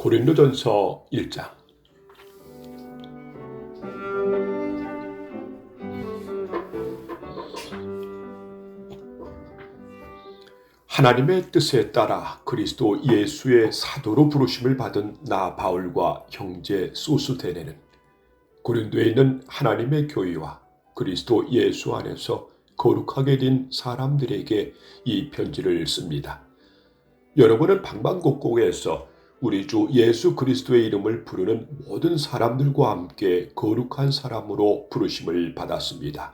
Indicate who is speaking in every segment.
Speaker 1: 고린도전서 1장. 하나님의 뜻에 따라 그리스도 예수의 사도로 부르심을 받은 나 바울과 형제 소스데네는 고린도에 있는 하나님의 교회와 그리스도 예수 안에서 거룩하게 된 사람들에게 이 편지를 씁니다. 여러분은 방방곡곡에서 우리 주 예수 그리스도의 이름을 부르는 모든 사람들과 함께 거룩한 사람으로 부르심을 받았습니다.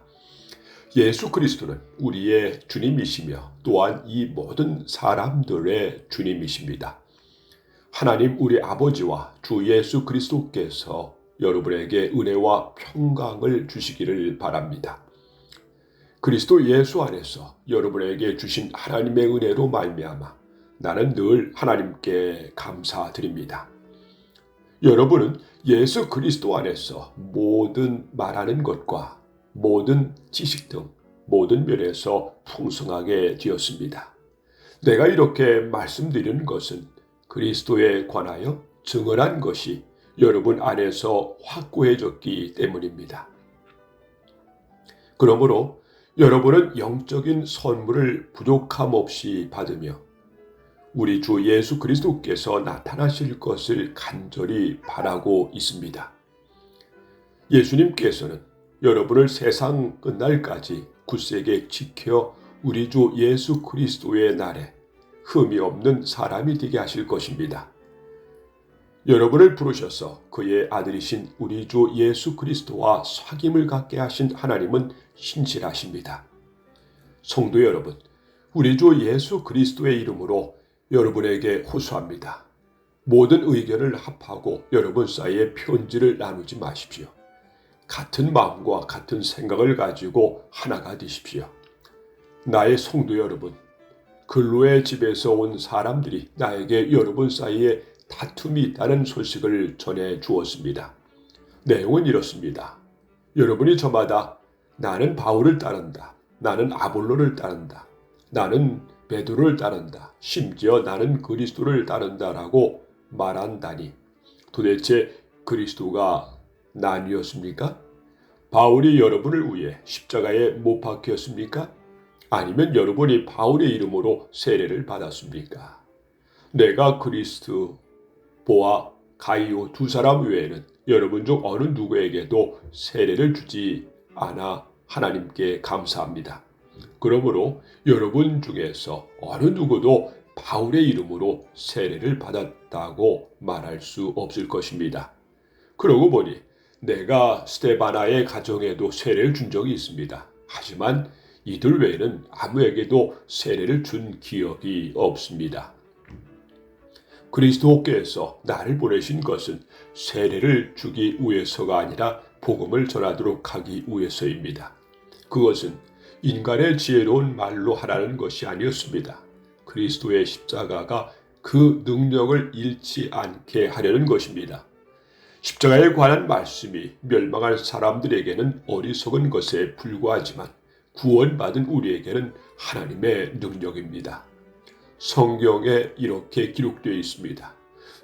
Speaker 1: 예수 그리스도는 우리의 주님이시며 또한 이 모든 사람들의 주님이십니다. 하나님 우리 아버지와 주 예수 그리스도께서 여러분에게 은혜와 평강을 주시기를 바랍니다. 그리스도 예수 안에서 여러분에게 주신 하나님의 은혜로 말미암아 나는 늘 하나님께 감사드립니다. 여러분은 예수 그리스도 안에서 모든 말하는 것과 모든 지식 등 모든 면에서 풍성하게 되었습니다. 내가 이렇게 말씀드리는 것은 그리스도에 관하여 증언한 것이 여러분 안에서 확고해졌기 때문입니다. 그러므로 여러분은 영적인 선물을 부족함 없이 받으며 우리 주 예수 그리스도께서 나타나실 것을 간절히 바라고 있습니다. 예수님께서는 여러분을 세상 끝날까지 굳세게 지켜 우리 주 예수 그리스도의 날에 흠이 없는 사람이 되게 하실 것입니다. 여러분을 부르셔서 그의 아들이신 우리 주 예수 그리스도와 사귐을 갖게 하신 하나님은 신실하십니다. 성도 여러분, 우리 주 예수 그리스도의 이름으로 여러분에게 호소합니다. 모든 의견을 합하고 여러분 사이에 편지를 나누지 마십시오. 같은 마음과 같은 생각을 가지고 하나가 되십시오. 나의 성도 여러분, 근로의 집에서 온 사람들이 나에게 여러분 사이에 다툼이 있다는 소식을 전해 주었습니다. 내용은 이렇습니다. 여러분이 저마다 나는 바울을 따른다. 나는 아볼로를 따른다. 나는 베드로를 따른다. 심지어 나는 그리스도를 따른다라고 말한다니 도대체 그리스도가 나뉘었습니까? 바울이 여러분을 위해 십자가에 못 박혔습니까? 아니면 여러분이 바울의 이름으로 세례를 받았습니까? 내가 그리스도와 가이오 두 사람 외에는 여러분 중 어느 누구에게도 세례를 주지 않아 하나님께 감사합니다. 그러므로 여러분 중에서 어느 누구도 바울의 이름으로 세례를 받았다고 말할 수 없을 것입니다. 그러고 보니 내가 스데바나의 가정에도 세례를 준 적이 있습니다. 하지만 이들 외에는 아무에게도 세례를 준 기억이 없습니다. 그리스도께서 나를 보내신 것은 세례를 주기 위해서가 아니라 복음을 전하도록 하기 위해서입니다. 그것은 인간의 지혜로운 말로 하라는 것이 아니었습니다. 그리스도의 십자가가 그 능력을 잃지 않게 하려는 것입니다. 십자가에 관한 말씀이 멸망할 사람들에게는 어리석은 것에 불과하지만 구원받은 우리에게는 하나님의 능력입니다. 성경에 이렇게 기록되어 있습니다.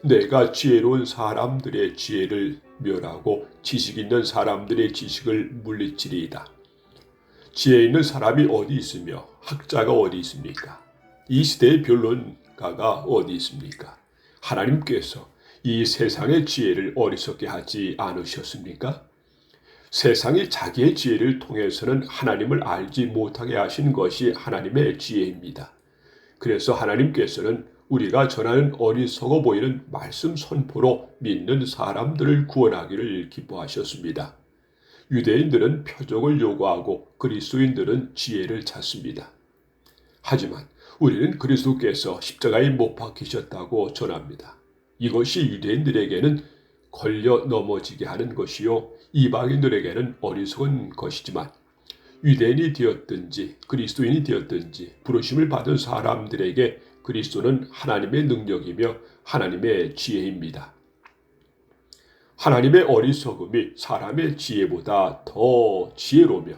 Speaker 1: 내가 지혜로운 사람들의 지혜를 멸하고 지식 있는 사람들의 지식을 물리치리이다. 지혜 있는 사람이 어디 있으며 학자가 어디 있습니까? 이 시대의 변론가가 어디 있습니까? 하나님께서 이 세상의 지혜를 어리석게 하지 않으셨습니까? 세상이 자기의 지혜를 통해서는 하나님을 알지 못하게 하신 것이 하나님의 지혜입니다. 그래서 하나님께서는 우리가 전하는 어리석어 보이는 말씀 선포로 믿는 사람들을 구원하기를 기뻐하셨습니다. 유대인들은 표적을 요구하고 그리스도인들은 지혜를 찾습니다. 하지만 우리는 그리스도께서 십자가에 못 박히셨다고 전합니다. 이것이 유대인들에게는 걸려 넘어지게 하는 것이요 이방인들에게는 어리석은 것이지만 유대인이 되었든지 그리스도인이 되었든지 부르심을 받은 사람들에게 그리스도는 하나님의 능력이며 하나님의 지혜입니다. 하나님의 어리석음이 사람의 지혜보다 더 지혜로우며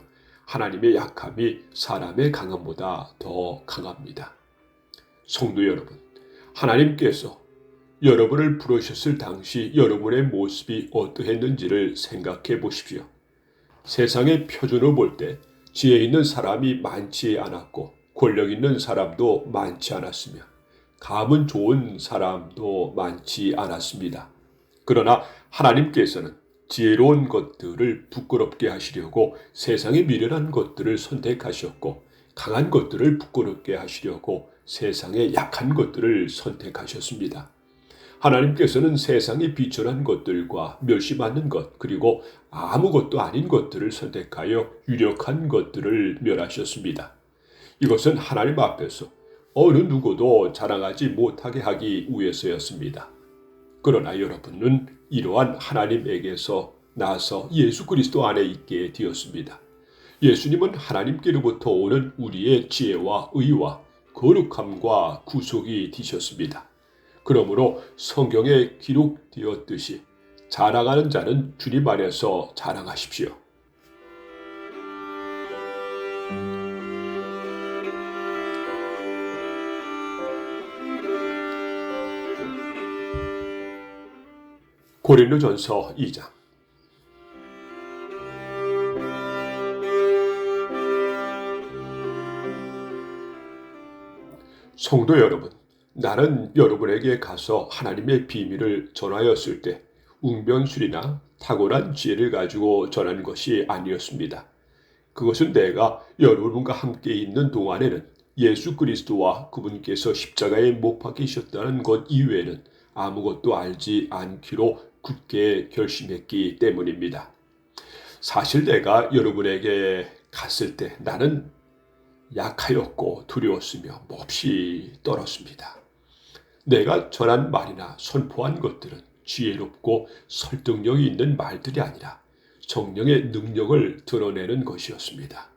Speaker 1: 하나님의 약함이 사람의 강함보다 더 강합니다. 성도 여러분, 하나님께서 여러분을 부르셨을 당시 여러분의 모습이 어떠했는지를 생각해 보십시오. 세상의 표준을 볼 때 지혜 있는 사람이 많지 않았고 권력 있는 사람도 많지 않았으며 감은 좋은 사람도 많지 않았습니다. 그러나 하나님께서는 지혜로운 것들을 부끄럽게 하시려고 세상에 미련한 것들을 선택하셨고 강한 것들을 부끄럽게 하시려고 세상의 약한 것들을 선택하셨습니다. 하나님께서는 세상의 비천한 것들과 멸시받는 것 그리고 아무것도 아닌 것들을 선택하여 유력한 것들을 멸하셨습니다. 이것은 하나님 앞에서 어느 누구도 자랑하지 못하게 하기 위해서였습니다. 그러나 여러분은 이러한 하나님에게서 나서 예수 그리스도 안에 있게 되었습니다. 예수님은 하나님께로부터 오는 우리의 지혜와 의와 거룩함과 구속이 되셨습니다. 그러므로 성경에 기록되었듯이 자랑하는 자는 주님 안에서 자랑하십시오. 고린도전서 2장. 성도 여러분, 나는 여러분에게 가서 하나님의 비밀을 전하였을 때 웅변술이나 탁월한 지혜를 가지고 전한 것이 아니었습니다. 그것은 내가 여러분과 함께 있는 동안에는 예수 그리스도와 그분께서 십자가에 못 박히셨다는 것 이외에는 아무것도 알지 않기로 굳게 결심했기 때문입니다. 사실 내가 여러분에게 갔을 때 나는 약하였고 두려웠으며 몹시 떨었습니다. 내가 전한 말이나 선포한 것들은 지혜롭고 설득력이 있는 말들이 아니라 성령의 능력을 드러내는 것이었습니다.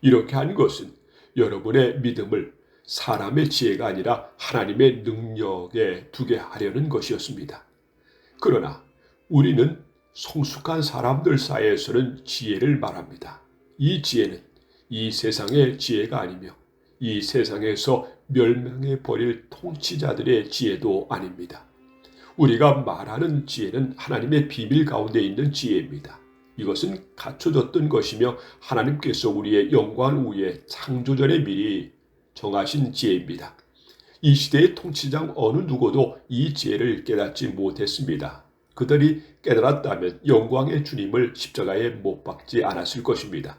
Speaker 1: 이렇게 한 것은 여러분의 믿음을 사람의 지혜가 아니라 하나님의 능력에 두게 하려는 것이었습니다. 그러나 우리는 성숙한 사람들 사이에서는 지혜를 말합니다. 이 지혜는 이 세상의 지혜가 아니며 이 세상에서 멸망해 버릴 통치자들의 지혜도 아닙니다. 우리가 말하는 지혜는 하나님의 비밀 가운데 있는 지혜입니다. 이것은 갖춰졌던 것이며 하나님께서 우리의 영광 위에 창조전에 미리 정하신 지혜입니다. 이 시대의 통치장 어느 누구도 이 지혜를 깨닫지 못했습니다. 그들이 깨달았다면 영광의 주님을 십자가에 못 박지 않았을 것입니다.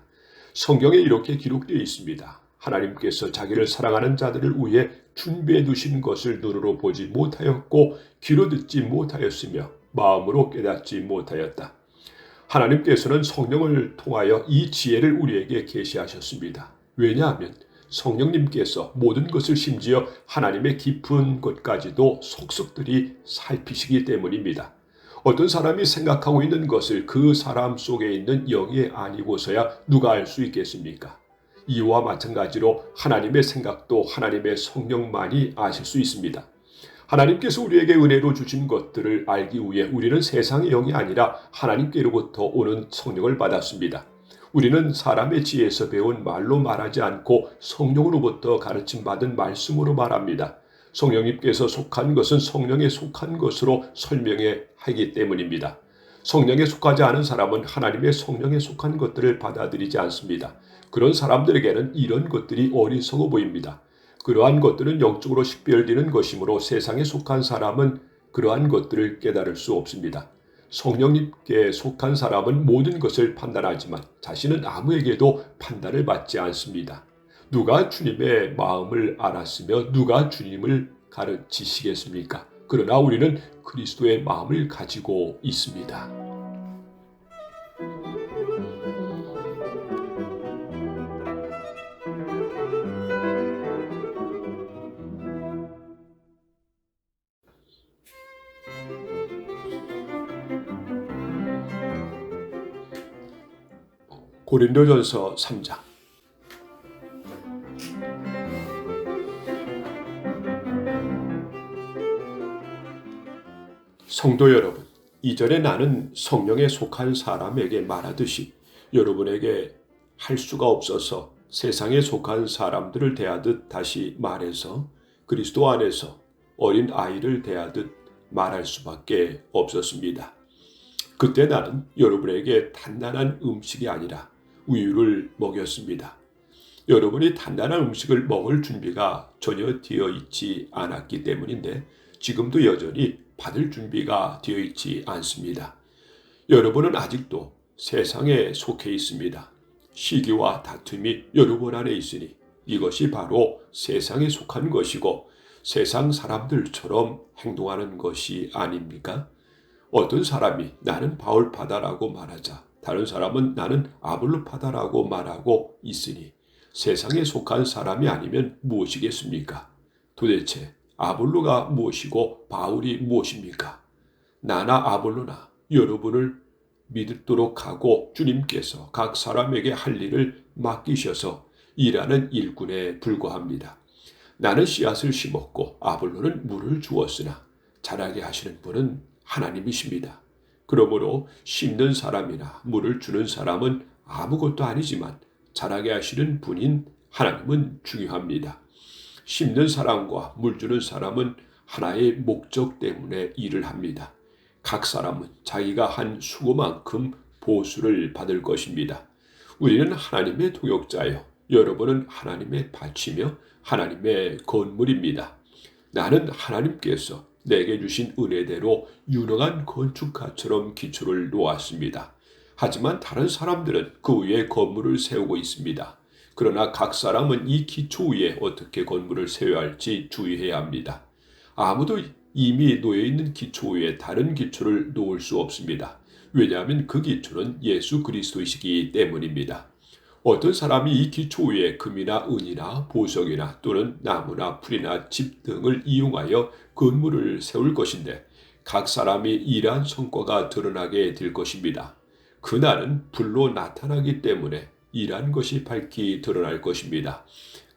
Speaker 1: 성경에 이렇게 기록되어 있습니다. 하나님께서 자기를 사랑하는 자들을 위해 준비해 두신 것을 눈으로 보지 못하였고 귀로 듣지 못하였으며 마음으로 깨닫지 못하였다. 하나님께서는 성령을 통하여 이 지혜를 우리에게 계시하셨습니다. 왜냐하면 성령님께서 모든 것을 심지어 하나님의 깊은 것까지도 속속들이 살피시기 때문입니다. 어떤 사람이 생각하고 있는 것을 그 사람 속에 있는 영이 아니고서야 누가 알 수 있겠습니까? 이와 마찬가지로 하나님의 생각도 하나님의 성령만이 아실 수 있습니다. 하나님께서 우리에게 은혜로 주신 것들을 알기 위해 우리는 세상의 영이 아니라 하나님께로부터 오는 성령을 받았습니다. 우리는 사람의 지혜에서 배운 말로 말하지 않고 성령으로부터 가르침받은 말씀으로 말합니다. 성령님께서 속한 것은 성령에 속한 것으로 설명해 하기 때문입니다. 성령에 속하지 않은 사람은 하나님의 성령에 속한 것들을 받아들이지 않습니다. 그런 사람들에게는 이런 것들이 어리석어 보입니다. 그러한 것들은 영적으로 식별되는 것이므로 세상에 속한 사람은 그러한 것들을 깨달을 수 없습니다. 성령님께 속한 사람은 모든 것을 판단하지만 자신은 아무에게도 판단을 받지 않습니다. 누가 주님의 마음을 알았으며 누가 주님을 가르치시겠습니까? 그러나 우리는 그리스도의 마음을 가지고 있습니다. 고린도전서 3장. 성도 여러분, 이전에 나는 성령에 속한 사람에게 말하듯이 여러분에게 할 수가 없어서 세상에 속한 사람들을 대하듯 다시 말해서 그리스도 안에서 어린 아이를 대하듯 말할 수밖에 없었습니다. 그때 나는 여러분에게 단단한 음식이 아니라 우유를 먹였습니다. 여러분이 단단한 음식을 먹을 준비가 전혀 되어 있지 않았기 때문인데 지금도 여전히 받을 준비가 되어 있지 않습니다. 여러분은 아직도 세상에 속해 있습니다. 시기와 다툼이 여러분 안에 있으니 이것이 바로 세상에 속한 것이고 세상 사람들처럼 행동하는 것이 아닙니까? 어떤 사람이 나는 바울파다라고 말하자 다른 사람은 나는 아볼로파다라고 말하고 있으니 세상에 속한 사람이 아니면 무엇이겠습니까? 도대체 아볼로가 무엇이고 바울이 무엇입니까? 나나 아볼로나 여러분을 믿도록 하고 주님께서 각 사람에게 할 일을 맡기셔서 일하는 일꾼에 불과합니다. 나는 씨앗을 심었고 아볼로는 물을 주었으나 자라게 하시는 분은 하나님이십니다. 그러므로 심는 사람이나 물을 주는 사람은 아무것도 아니지만 자라게 하시는 분인 하나님은 중요합니다. 심는 사람과 물 주는 사람은 하나의 목적 때문에 일을 합니다. 각 사람은 자기가 한 수고만큼 보수를 받을 것입니다. 우리는 하나님의 동역자요. 여러분은 하나님의 밭이며 하나님의 건물입니다. 나는 하나님께서 내게 주신 은혜대로 유능한 건축가처럼 기초를 놓았습니다. 하지만 다른 사람들은 그 위에 건물을 세우고 있습니다. 그러나 각 사람은 이 기초 위에 어떻게 건물을 세워야 할지 주의해야 합니다. 아무도 이미 놓여있는 기초 위에 다른 기초를 놓을 수 없습니다. 왜냐하면 그 기초는 예수 그리스도이시기 때문입니다. 어떤 사람이 이 기초 위에 금이나 은이나 보석이나 또는 나무나 풀이나 집 등을 이용하여 건물을 세울 것인데 각 사람이 일한 성과가 드러나게 될 것입니다. 그날은 불로 나타나기 때문에 일한 것이 밝히 드러날 것입니다.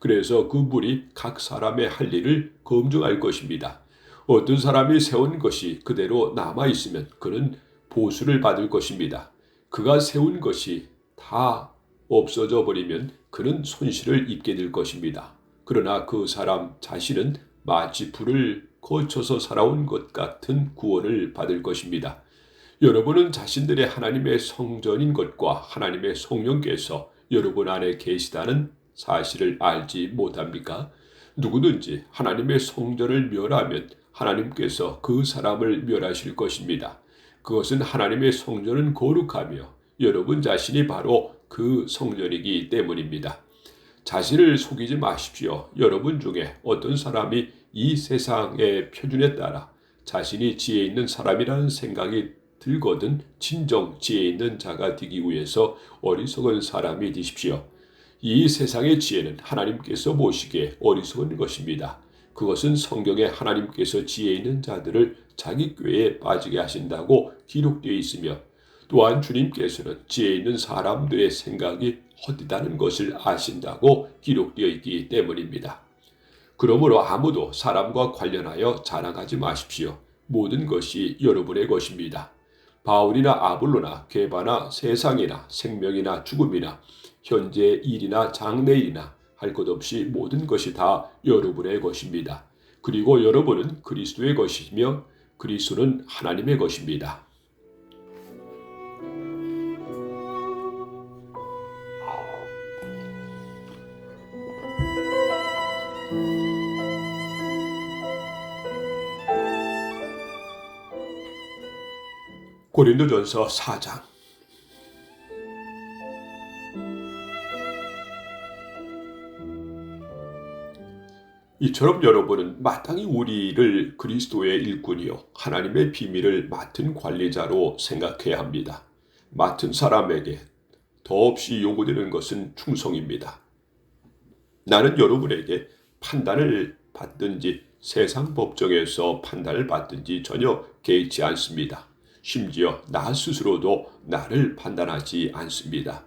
Speaker 1: 그래서 그 불이 각 사람의 할 일을 검증할 것입니다. 어떤 사람이 세운 것이 그대로 남아있으면 그는 보수를 받을 것입니다. 그가 세운 것이 다 없어져 버리면 그는 손실을 입게 될 것입니다. 그러나 그 사람 자신은 마치 불을 거쳐서 살아온 것 같은 구원을 받을 것입니다. 여러분은 자신들의 하나님의 성전인 것과 하나님의 성령께서 여러분 안에 계시다는 사실을 알지 못합니까? 누구든지 하나님의 성전을 멸하면 하나님께서 그 사람을 멸하실 것입니다. 그것은 하나님의 성전은 거룩하며 여러분 자신이 바로 그 성전이기 때문입니다. 자신을 속이지 마십시오. 여러분 중에 어떤 사람이 이 세상의 표준에 따라 자신이 지혜 있는 사람이라는 생각이 들거든 진정 지혜 있는 자가 되기 위해서 어리석은 사람이 되십시오. 이 세상의 지혜는 하나님께서 보시기에 어리석은 것입니다. 그것은 성경에 하나님께서 지혜 있는 자들을 자기 꾀에 빠지게 하신다고 기록되어 있으며 또한 주님께서는 지혜 있는 사람들의 생각이 헛되다는 것을 아신다고 기록되어 있기 때문입니다. 그러므로 아무도 사람과 관련하여 자랑하지 마십시오. 모든 것이 여러분의 것입니다. 바울이나 아볼로나 게바나 세상이나 생명이나 죽음이나 현재 일이나 장래일이나 할 것 없이 모든 것이 다 여러분의 것입니다. 그리고 여러분은 그리스도의 것이며 그리스도는 하나님의 것입니다. 고린도전서 4장. 이처럼 여러분은 마땅히 우리를 그리스도의 일꾼이요 하나님의 비밀을 맡은 관리자로 생각해야 합니다. 맡은 사람에게 더없이 요구되는 것은 충성입니다. 나는 여러분에게 판단을 받든지 세상 법정에서 판단을 받든지 전혀 개의치 않습니다. 심지어 나 스스로도 나를 판단하지 않습니다.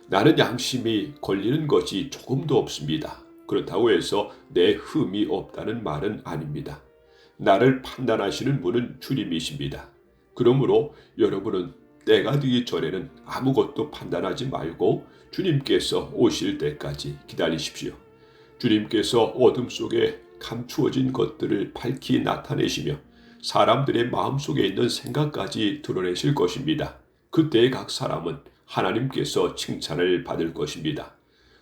Speaker 1: 나는 양심이 걸리는 것이 조금도 없습니다. 그렇다고 해서 내 흠이 없다는 말은 아닙니다. 나를 판단하시는 분은 주님이십니다. 그러므로 여러분은 때가 되기 전에는 아무것도 판단하지 말고 주님께서 오실 때까지 기다리십시오. 주님께서 어둠 속에 감추어진 것들을 밝히 나타내시며 사람들의 마음속에 있는 생각까지 드러내실 것입니다. 그때 각 사람은 하나님께서 칭찬을 받을 것입니다.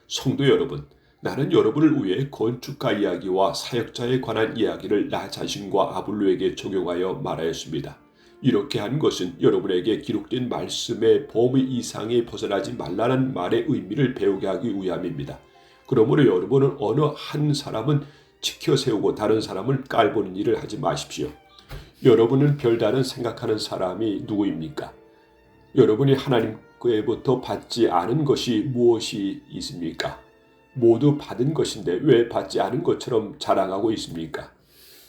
Speaker 1: 성도 여러분, 나는 여러분을 위해 건축가 이야기와 사역자에 관한 이야기를 나 자신과 아볼로에게 적용하여 말하였습니다. 이렇게 한 것은 여러분에게 기록된 말씀의 범위 이상에 벗어나지 말라는 말의 의미를 배우게 하기 위함입니다. 그러므로 여러분은 어느 한 사람은 지켜 세우고 다른 사람을 깔보는 일을 하지 마십시오. 여러분은 별다른 생각하는 사람이 누구입니까? 여러분이 하나님께부터 받지 않은 것이 무엇이 있습니까? 모두 받은 것인데 왜 받지 않은 것처럼 자랑하고 있습니까?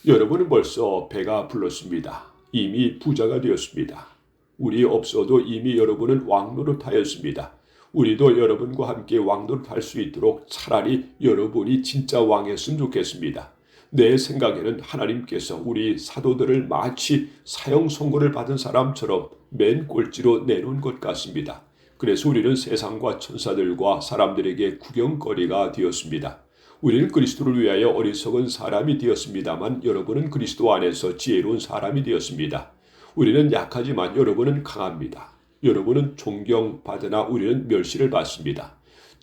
Speaker 1: 여러분은 벌써 배가 불렀습니다. 이미 부자가 되었습니다. 우리 없어도 이미 여러분은 왕노릇하였습니다. 우리도 여러분과 함께 왕노릇할 수 있도록 차라리 여러분이 진짜 왕이었으면 좋겠습니다. 내 생각에는 하나님께서 우리 사도들을 마치 사형 선고를 받은 사람처럼 맨 꼴찌로 내놓은 것 같습니다. 그래서 우리는 세상과 천사들과 사람들에게 구경거리가 되었습니다. 우리는 그리스도를 위하여 어리석은 사람이 되었습니다만 여러분은 그리스도 안에서 지혜로운 사람이 되었습니다. 우리는 약하지만 여러분은 강합니다. 여러분은 존경받으나 우리는 멸시를 받습니다.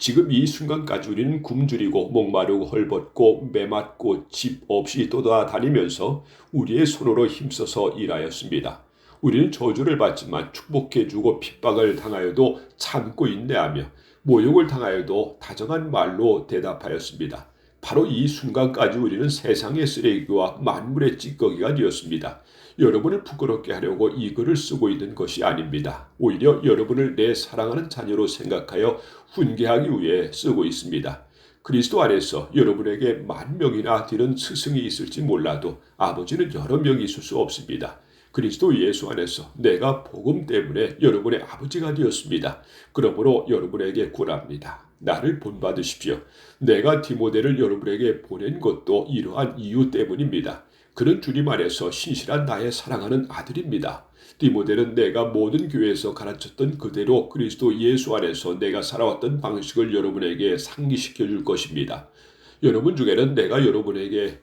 Speaker 1: 지금 이 순간까지 우리는 굶주리고 목마르고 헐벗고 매맞고 집 없이 떠돌아다니면서 우리의 손으로 힘써서 일하였습니다. 우리는 저주를 받지만 축복해주고 핍박을 당하여도 참고 인내하며 모욕을 당하여도 다정한 말로 대답하였습니다. 바로 이 순간까지 우리는 세상의 쓰레기와 만물의 찌꺼기가 되었습니다. 여러분을 부끄럽게 하려고 이 글을 쓰고 있는 것이 아닙니다. 오히려 여러분을 내 사랑하는 자녀로 생각하여 훈계하기 위해 쓰고 있습니다. 그리스도 안에서 여러분에게 10,000명이나 되는 스승이 있을지 몰라도 아버지는 여러 명이 있을 수 없습니다. 그리스도 예수 안에서 내가 복음 때문에 여러분의 아버지가 되었습니다. 그러므로 여러분에게 구합니다. 나를 본받으십시오. 내가 디모데를 여러분에게 보낸 것도 이러한 이유 때문입니다. 그는 주님 안에서 신실한 나의 사랑하는 아들입니다. 디모데는 내가 모든 교회에서 가르쳤던 그대로 그리스도 예수 안에서 내가 살아왔던 방식을 여러분에게 상기시켜 줄 것입니다. 여러분 중에는 내가 여러분에게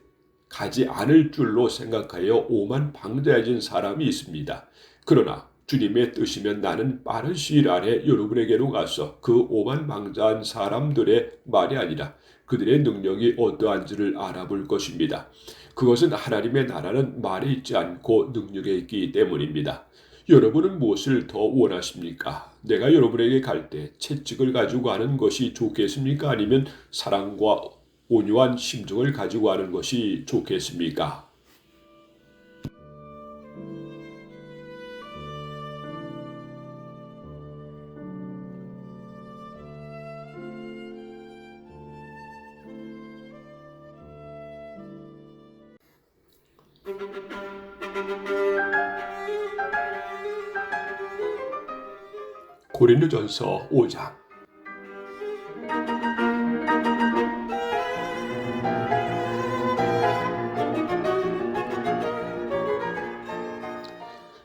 Speaker 1: 가지 않을 줄로 생각하여 오만방자해진 사람이 있습니다. 그러나 주님의 뜻이면 나는 빠른 시일 안에 여러분에게로 가서 그 오만방자한 사람들의 말이 아니라 그들의 능력이 어떠한지를 알아볼 것입니다. 그것은 하나님의 나라는 말에 있지 않고 능력에 있기 때문입니다. 여러분은 무엇을 더 원하십니까? 내가 여러분에게 갈 때 채찍을 가지고 가는 것이 좋겠습니까? 아니면 사랑과 온유한 심정을 가지고 가는 것이 좋겠습니까? 고린도전서 5장.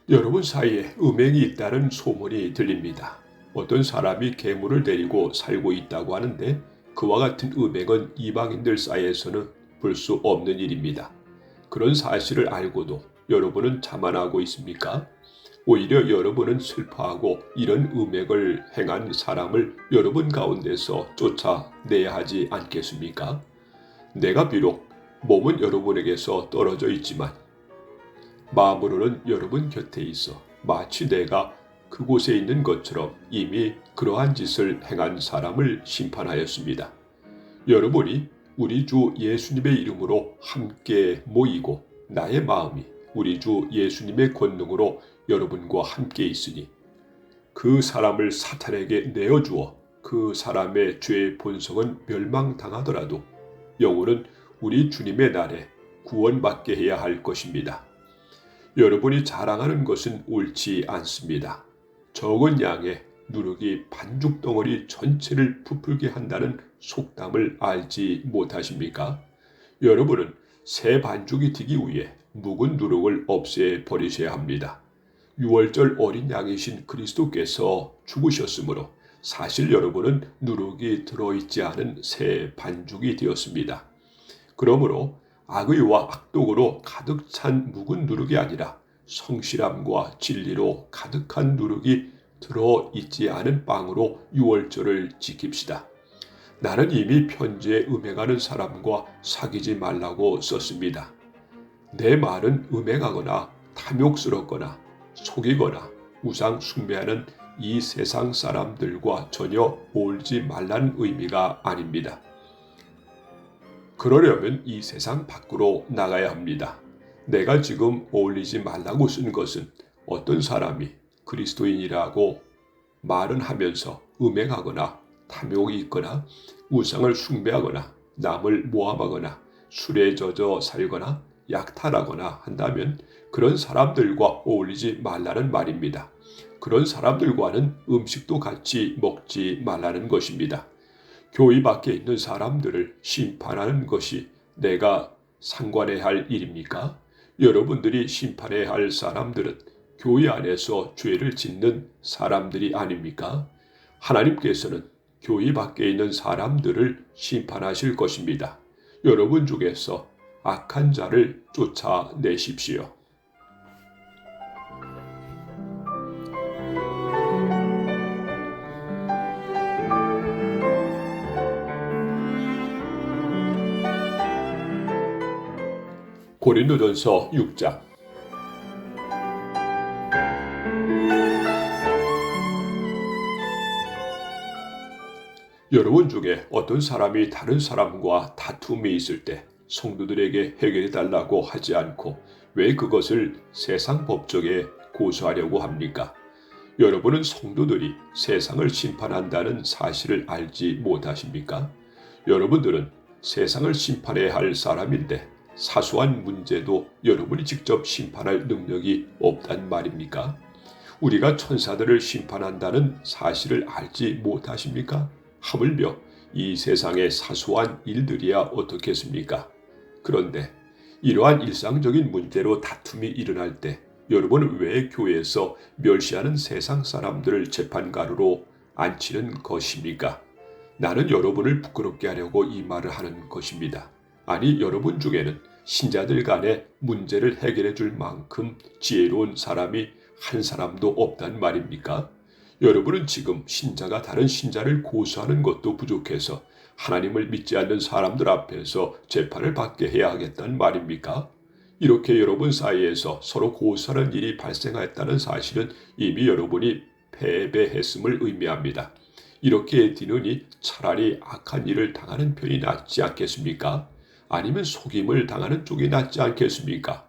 Speaker 1: 여러분 사이에 음행이 있다는 소문이 들립니다. 어떤 사람이 괴물을 데리고 살고 있다고 하는데 그와 같은 음행은 이방인들 사이에서는 볼 수 없는 일입니다. 그런 사실을 알고도 여러분은 자만하고 있습니까? 오히려 여러분은 슬퍼하고 이런 음행을 행한 사람을 여러분 가운데서 쫓아내야 하지 않겠습니까? 내가 비록 몸은 여러분에게서 떨어져 있지만 마음으로는 여러분 곁에 있어 마치 내가 그곳에 있는 것처럼 이미 그러한 짓을 행한 사람을 심판하였습니다. 여러분이 우리 주 예수님의 이름으로 함께 모이고 나의 마음이 우리 주 예수님의 권능으로 여러분과 함께 있으니 그 사람을 사탄에게 내어주어 그 사람의 죄의 본성은 멸망당하더라도 영혼은 우리 주님의 날에 구원받게 해야 할 것입니다. 여러분이 자랑하는 것은 옳지 않습니다. 적은 양의 누룩이 반죽덩어리 전체를 부풀게 한다는 속담을 알지 못하십니까? 여러분은 새 반죽이 되기 위해 묵은 누룩을 없애버리셔야 합니다. 유월절 어린 양이신 그리스도께서 죽으셨으므로 사실 여러분은 누룩이 들어있지 않은 새 반죽이 되었습니다. 그러므로 악의와 악독으로 가득 찬 묵은 누룩이 아니라 성실함과 진리로 가득한 누룩이 들어있지 않은 빵으로 유월절을 지킵시다. 나는 이미 편지에 음행하는 사람과 사귀지 말라고 썼습니다. 내 말은 음행하거나 탐욕스럽거나 속이거나 우상 숭배하는 이 세상 사람들과 전혀 어울리지 말라는 의미가 아닙니다. 그러려면 이 세상 밖으로 나가야 합니다. 내가 지금 어울리지 말라고 쓴 것은 어떤 사람이 그리스도인이라고 말은 하면서 음행하거나 탐욕이 있거나 우상을 숭배하거나 남을 모함하거나 술에 젖어 살거나 약탈하거나 한다면 그런 사람들과 어울리지 말라는 말입니다. 그런 사람들과는 음식도 같이 먹지 말라는 것입니다. 교회 밖에 있는 사람들을 심판하는 것이 내가 상관해야 할 일입니까? 여러분들이 심판해야 할 사람들은 교회 안에서 죄를 짓는 사람들이 아닙니까? 하나님께서는 교회 밖에 있는 사람들을 심판하실 것입니다. 여러분 중에서 악한 자를 쫓아내십시오. 고린도전서 6장. 여러분 중에 어떤 사람이 다른 사람과 다툼이 있을 때 성도들에게 해결해 달라고 하지 않고 왜 그것을 세상 법정에 고소하려고 합니까? 여러분은 성도들이 세상을 심판한다는 사실을 알지 못하십니까? 여러분들은 세상을 심판해야 할 사람인데 사소한 문제도 여러분이 직접 심판할 능력이 없단 말입니까? 우리가 천사들을 심판한다는 사실을 알지 못하십니까? 하물며 이 세상의 사소한 일들이야 어떻겠습니까? 그런데 이러한 일상적인 문제로 다툼이 일어날 때 여러분은 왜 교회에서 멸시하는 세상 사람들을 재판가루로 앉히는 것입니까? 나는 여러분을 부끄럽게 하려고 이 말을 하는 것입니다. 아니, 여러분 중에는 신자들 간의 문제를 해결해 줄 만큼 지혜로운 사람이 한 사람도 없단 말입니까? 여러분은 지금 신자가 다른 신자를 고소하는 것도 부족해서 하나님을 믿지 않는 사람들 앞에서 재판을 받게 해야 하겠다는 말입니까? 이렇게 여러분 사이에서 서로 고소하는 일이 발생했다는 사실은 이미 여러분이 패배했음을 의미합니다. 이렇게 되느니 차라리 악한 일을 당하는 편이 낫지 않겠습니까? 아니면 속임을 당하는 쪽이 낫지 않겠습니까?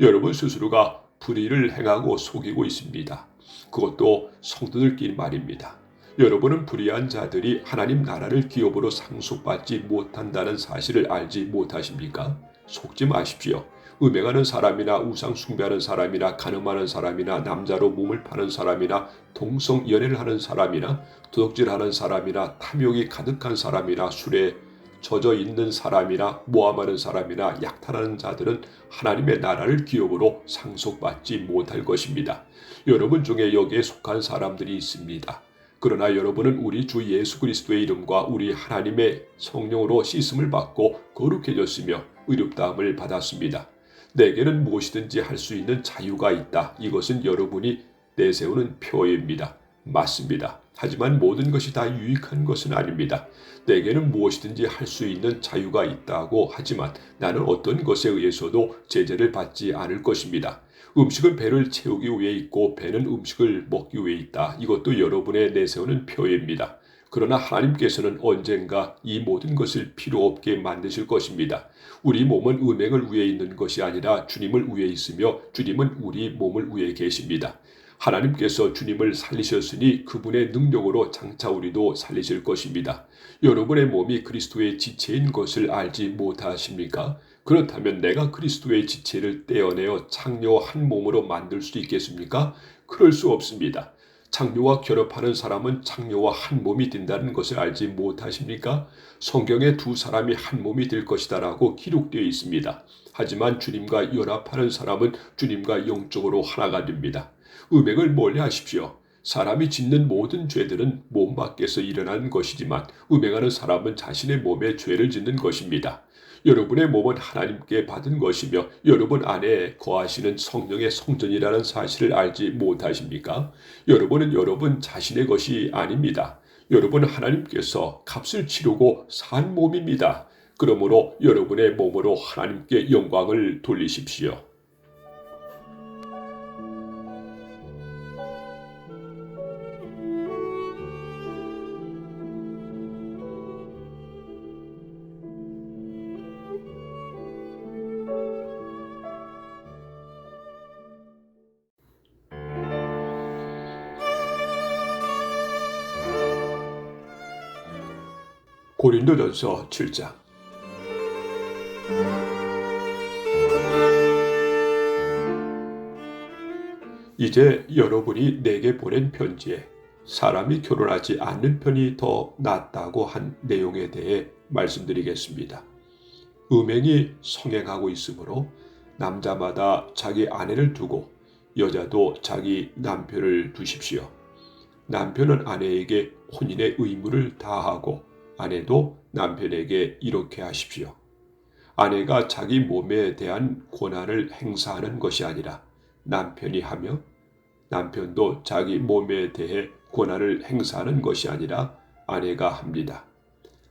Speaker 1: 여러분 스스로가 불의를 행하고 속이고 있습니다. 그것도 성도들끼리 말입니다. 여러분은 불의한 자들이 하나님 나라를 기업으로 상속받지 못한다는 사실을 알지 못하십니까? 속지 마십시오. 음행하는 사람이나 우상 숭배하는 사람이나 간음하는 사람이나 남자로 몸을 파는 사람이나 동성 연애를 하는 사람이나 도둑질하는 사람이나 탐욕이 가득한 사람이나 술에 젖어 있는 사람이나 모함하는 사람이나 약탈하는 자들은 하나님의 나라를 기업으로 상속받지 못할 것입니다. 여러분 중에 여기에 속한 사람들이 있습니다. 그러나 여러분은 우리 주 예수 그리스도의 이름과 우리 하나님의 성령으로 씻음을 받고 거룩해졌으며 의롭다함을 받았습니다. 내게는 무엇이든지 할 수 있는 자유가 있다. 이것은 여러분이 내세우는 표입니다. 맞습니다. 하지만 모든 것이 다 유익한 것은 아닙니다. 내게는 무엇이든지 할 수 있는 자유가 있다고 하지만 나는 어떤 것에 의해서도 제재를 받지 않을 것입니다. 음식은 배를 채우기 위해 있고 배는 음식을 먹기 위해 있다. 이것도 여러분의 내세우는 표입니다. 그러나 하나님께서는 언젠가 이 모든 것을 필요 없게 만드실 것입니다. 우리 몸은 음행을 위해 있는 것이 아니라 주님을 위해 있으며 주님은 우리 몸을 위해 계십니다. 하나님께서 주님을 살리셨으니 그분의 능력으로 장차 우리도 살리실 것입니다. 여러분의 몸이 그리스도의 지체인 것을 알지 못하십니까? 그렇다면 내가 그리스도의 지체를 떼어내어 창녀 한 몸으로 만들 수 있겠습니까? 그럴 수 없습니다. 창녀와 결합하는 사람은 창녀와 한 몸이 된다는 것을 알지 못하십니까? 성경에 두 사람이 한 몸이 될 것이다라고 기록되어 있습니다. 하지만 주님과 연합하는 사람은 주님과 영적으로 하나가 됩니다. 음행을 멀리하십시오. 사람이 짓는 모든 죄들은 몸 밖에서 일어나는 것이지만 음행하는 사람은 자신의 몸에 죄를 짓는 것입니다. 여러분의 몸은 하나님께 받은 것이며 여러분 안에 거하시는 성령의 성전이라는 사실을 알지 못하십니까? 여러분은 여러분 자신의 것이 아닙니다. 여러분은 하나님께서 값을 치르고 산 몸입니다. 그러므로 여러분의 몸으로 하나님께 영광을 돌리십시오. 고린도전서 7장. 이제 여러분이 내게 보낸 편지에 사람이 결혼하지 않는 편이 더 낫다고 한 내용에 대해 말씀드리겠습니다. 음행이 성행하고 있으므로 남자마다 자기 아내를 두고 여자도 자기 남편을 두십시오. 남편은 아내에게 혼인의 의무를 다하고 아내도 남편에게 이렇게 하십시오. 아내가 자기 몸에 대한 권한을 행사하는 것이 아니라 남편이 하며 남편도 자기 몸에 대해 권한을 행사하는 것이 아니라 아내가 합니다.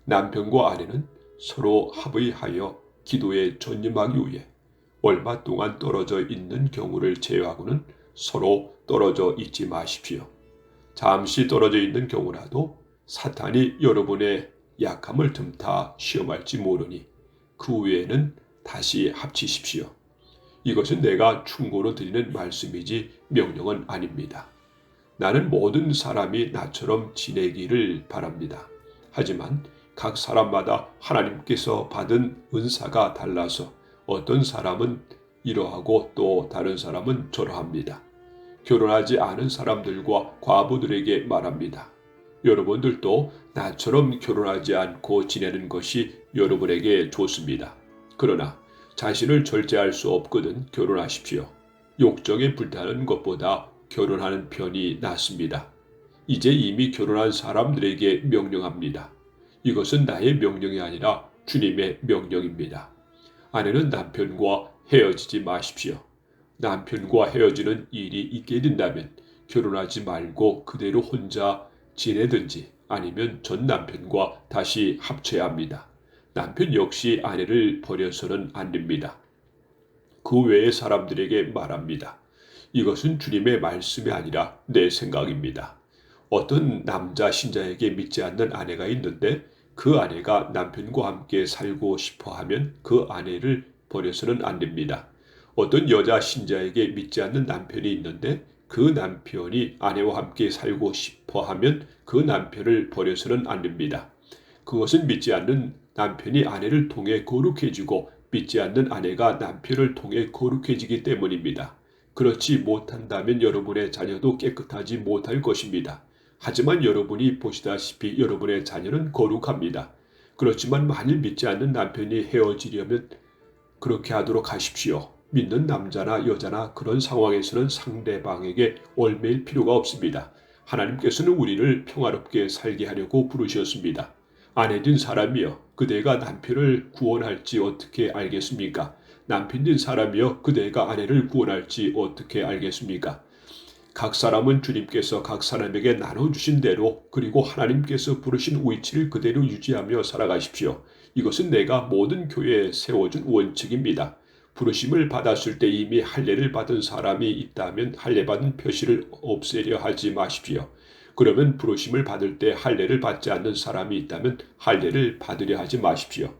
Speaker 1: 남편과 아내는 서로 합의하여 기도에 전념하기 위해 얼마 동안 떨어져 있는 경우를 제외하고는 서로 떨어져 있지 마십시오. 잠시 떨어져 있는 경우라도 사탄이 여러분의 약함을 틈타 시험할지 모르니 그 후에는 다시 합치십시오. 이것은 내가 충고로 드리는 말씀이지 명령은 아닙니다. 나는 모든 사람이 나처럼 지내기를 바랍니다. 하지만 각 사람마다 하나님께서 받은 은사가 달라서 어떤 사람은 이러하고 또 다른 사람은 저러합니다. 결혼하지 않은 사람들과 과부들에게 말합니다. 여러분들도 나처럼 결혼하지 않고 지내는 것이 여러분에게 좋습니다. 그러나 자신을 절제할 수 없거든 결혼하십시오. 욕정에 불타는 것보다 결혼하는 편이 낫습니다. 이제 이미 결혼한 사람들에게 명령합니다. 이것은 나의 명령이 아니라 주님의 명령입니다. 아내는 남편과 헤어지지 마십시오. 남편과 헤어지는 일이 있게 된다면 결혼하지 말고 그대로 혼자 지내든지 아니면 전 남편과 다시 합쳐야 합니다. 남편 역시 아내를 버려서는 안 됩니다. 그 외의 사람들에게 말합니다. 이것은 주님의 말씀이 아니라 내 생각입니다. 어떤 남자 신자에게 믿지 않는 아내가 있는데 그 아내가 남편과 함께 살고 싶어 하면 그 아내를 버려서는 안 됩니다. 어떤 여자 신자에게 믿지 않는 남편이 있는데 그 남편이 아내와 함께 살고 싶어 하면 그 남편을 버려서는 안 됩니다. 그것은 믿지 않는 남편이 아내를 통해 거룩해지고 믿지 않는 아내가 남편을 통해 거룩해지기 때문입니다. 그렇지 못한다면 여러분의 자녀도 깨끗하지 못할 것입니다. 하지만 여러분이 보시다시피 여러분의 자녀는 거룩합니다. 그렇지만 만일 믿지 않는 남편이 헤어지려면 그렇게 하도록 하십시오. 믿는 남자나 여자나 그런 상황에서는 상대방에게 얽매일 필요가 없습니다. 하나님께서는 우리를 평화롭게 살게 하려고 부르셨습니다. 아내된 사람이여 그대가 남편을 구원할지 어떻게 알겠습니까? 남편된 사람이여 그대가 아내를 구원할지 어떻게 알겠습니까? 각 사람은 주님께서 각 사람에게 나눠주신 대로 그리고 하나님께서 부르신 위치를 그대로 유지하며 살아가십시오. 이것은 내가 모든 교회에 세워준 원칙입니다. 부르심을 받았을 때 이미 할례를 받은 사람이 있다면 할례 받은 표시를 없애려 하지 마십시오. 그러면 부르심을 받을 때 할례를 받지 않는 사람이 있다면 할례를 받으려 하지 마십시오.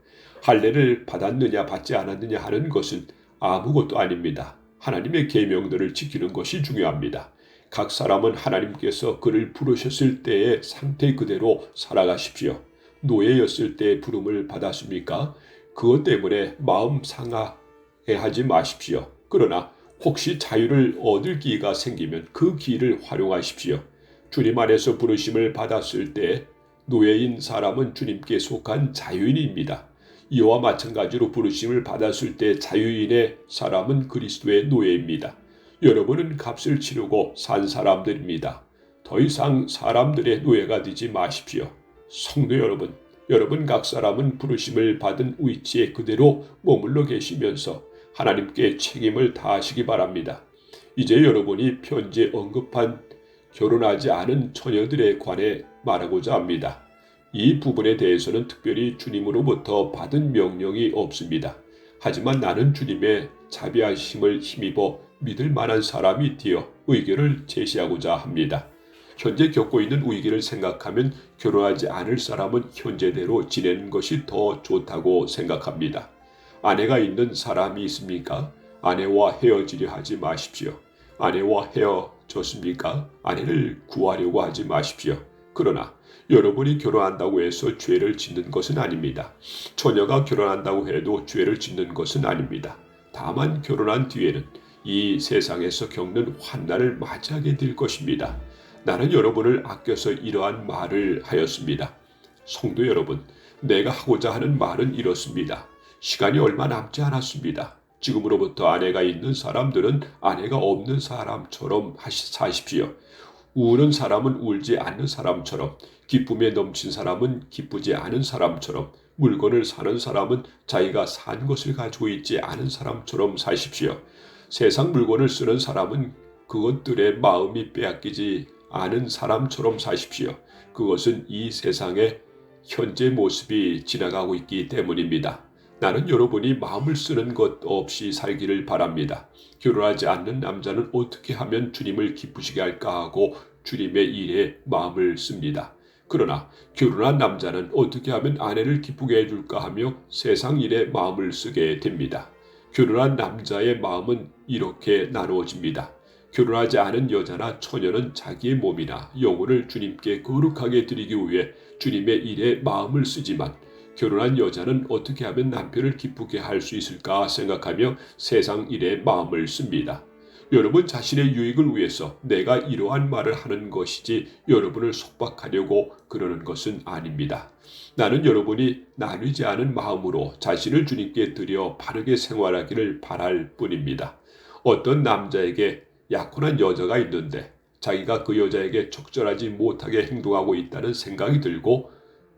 Speaker 1: 할례를 받았느냐 받지 않았느냐 하는 것은 아무것도 아닙니다. 하나님의 계명들을 지키는 것이 중요합니다. 각 사람은 하나님께서 그를 부르셨을 때의 상태 그대로 살아가십시오. 노예였을 때 부름을 받았습니까? 그것 때문에 마음 상하지 마십시오. 그러나 혹시 자유를 얻을 기회가 생기면 그 기회를 활용하십시오. 주님 안에서 부르심을 받았을 때 노예인 사람은 주님께 속한 자유인입니다. 이와 마찬가지로 부르심을 받았을 때 자유인의 사람은 그리스도의 노예입니다. 여러분은 값을 치르고 산 사람들입니다. 더 이상 사람들의 노예가 되지 마십시오. 성도 여러분, 여러분 각 사람은 부르심을 받은 위치에 그대로 머물러 계시면서 하나님께 책임을 다하시기 바랍니다. 이제 여러분이 편지에 언급한 결혼하지 않은 처녀들에 관해 말하고자 합니다. 이 부분에 대해서는 특별히 주님으로부터 받은 명령이 없습니다. 하지만 나는 주님의 자비하심을 힘입어 믿을 만한 사람이 되어 의견을 제시하고자 합니다. 현재 겪고 있는 위기를 생각하면 결혼하지 않을 사람은 현재대로 지내는 것이 더 좋다고 생각합니다. 아내가 있는 사람이 있습니까? 아내와 헤어지려 하지 마십시오. 아내와 헤어졌습니까? 아내를 구하려고 하지 마십시오. 그러나 여러분이 결혼한다고 해서 죄를 짓는 것은 아닙니다. 처녀가 결혼한다고 해도 죄를 짓는 것은 아닙니다. 다만 결혼한 뒤에는 이 세상에서 겪는 환난을 맞이하게 될 것입니다. 나는 여러분을 아껴서 이러한 말을 하였습니다. 성도 여러분, 내가 하고자 하는 말은 이렇습니다. 시간이 얼마 남지 않았습니다. 지금으로부터 아내가 있는 사람들은 아내가 없는 사람처럼 사십시오. 우는 사람은 울지 않는 사람처럼, 기쁨에 넘친 사람은 기쁘지 않은 사람처럼, 물건을 사는 사람은 자기가 산 것을 가지고 있지 않은 사람처럼 사십시오. 세상 물건을 쓰는 사람은 그것들의 마음이 빼앗기지 않은 사람처럼 사십시오. 그것은 이 세상의 현재 모습이 지나가고 있기 때문입니다. 나는 여러분이 마음을 쓰는 것 없이 살기를 바랍니다. 결혼하지 않는 남자는 어떻게 하면 주님을 기쁘시게 할까 하고 주님의 일에 마음을 씁니다. 그러나 결혼한 남자는 어떻게 하면 아내를 기쁘게 해줄까 하며 세상 일에 마음을 쓰게 됩니다. 결혼한 남자의 마음은 이렇게 나누어집니다. 결혼하지 않은 여자나 처녀는 자기의 몸이나 영혼을 주님께 거룩하게 드리기 위해 주님의 일에 마음을 쓰지만 결혼한 여자는 어떻게 하면 남편을 기쁘게 할 수 있을까 생각하며 세상 일에 마음을 씁니다. 여러분 자신의 유익을 위해서 내가 이러한 말을 하는 것이지 여러분을 속박하려고 그러는 것은 아닙니다. 나는 여러분이 나뉘지 않은 마음으로 자신을 주님께 드려 바르게 생활하기를 바랄 뿐입니다. 어떤 남자에게 약혼한 여자가 있는데 자기가 그 여자에게 적절하지 못하게 행동하고 있다는 생각이 들고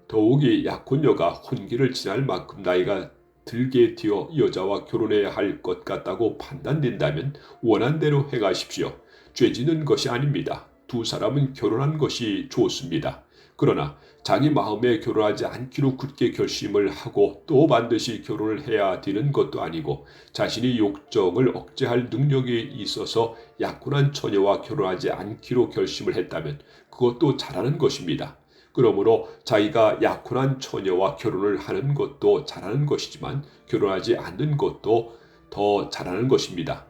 Speaker 1: 더욱이 약혼녀가 혼기를 지날 만큼 나이가 들게 되어 여자와 결혼해야 할 것 같다고 판단된다면 원한대로 행하십시오. 죄짓는 것이 아닙니다. 두 사람은 결혼한 것이 좋습니다. 그러나 자기 마음에 결혼하지 않기로 굳게 결심을 하고 또 반드시 결혼을 해야 되는 것도 아니고 자신이 욕정을 억제할 능력이 있어서 약혼한 처녀와 결혼하지 않기로 결심을 했다면 그것도 잘하는 것입니다. 그러므로 자기가 약혼한 처녀와 결혼을 하는 것도 잘하는 것이지만 결혼하지 않는 것도 더 잘하는 것입니다.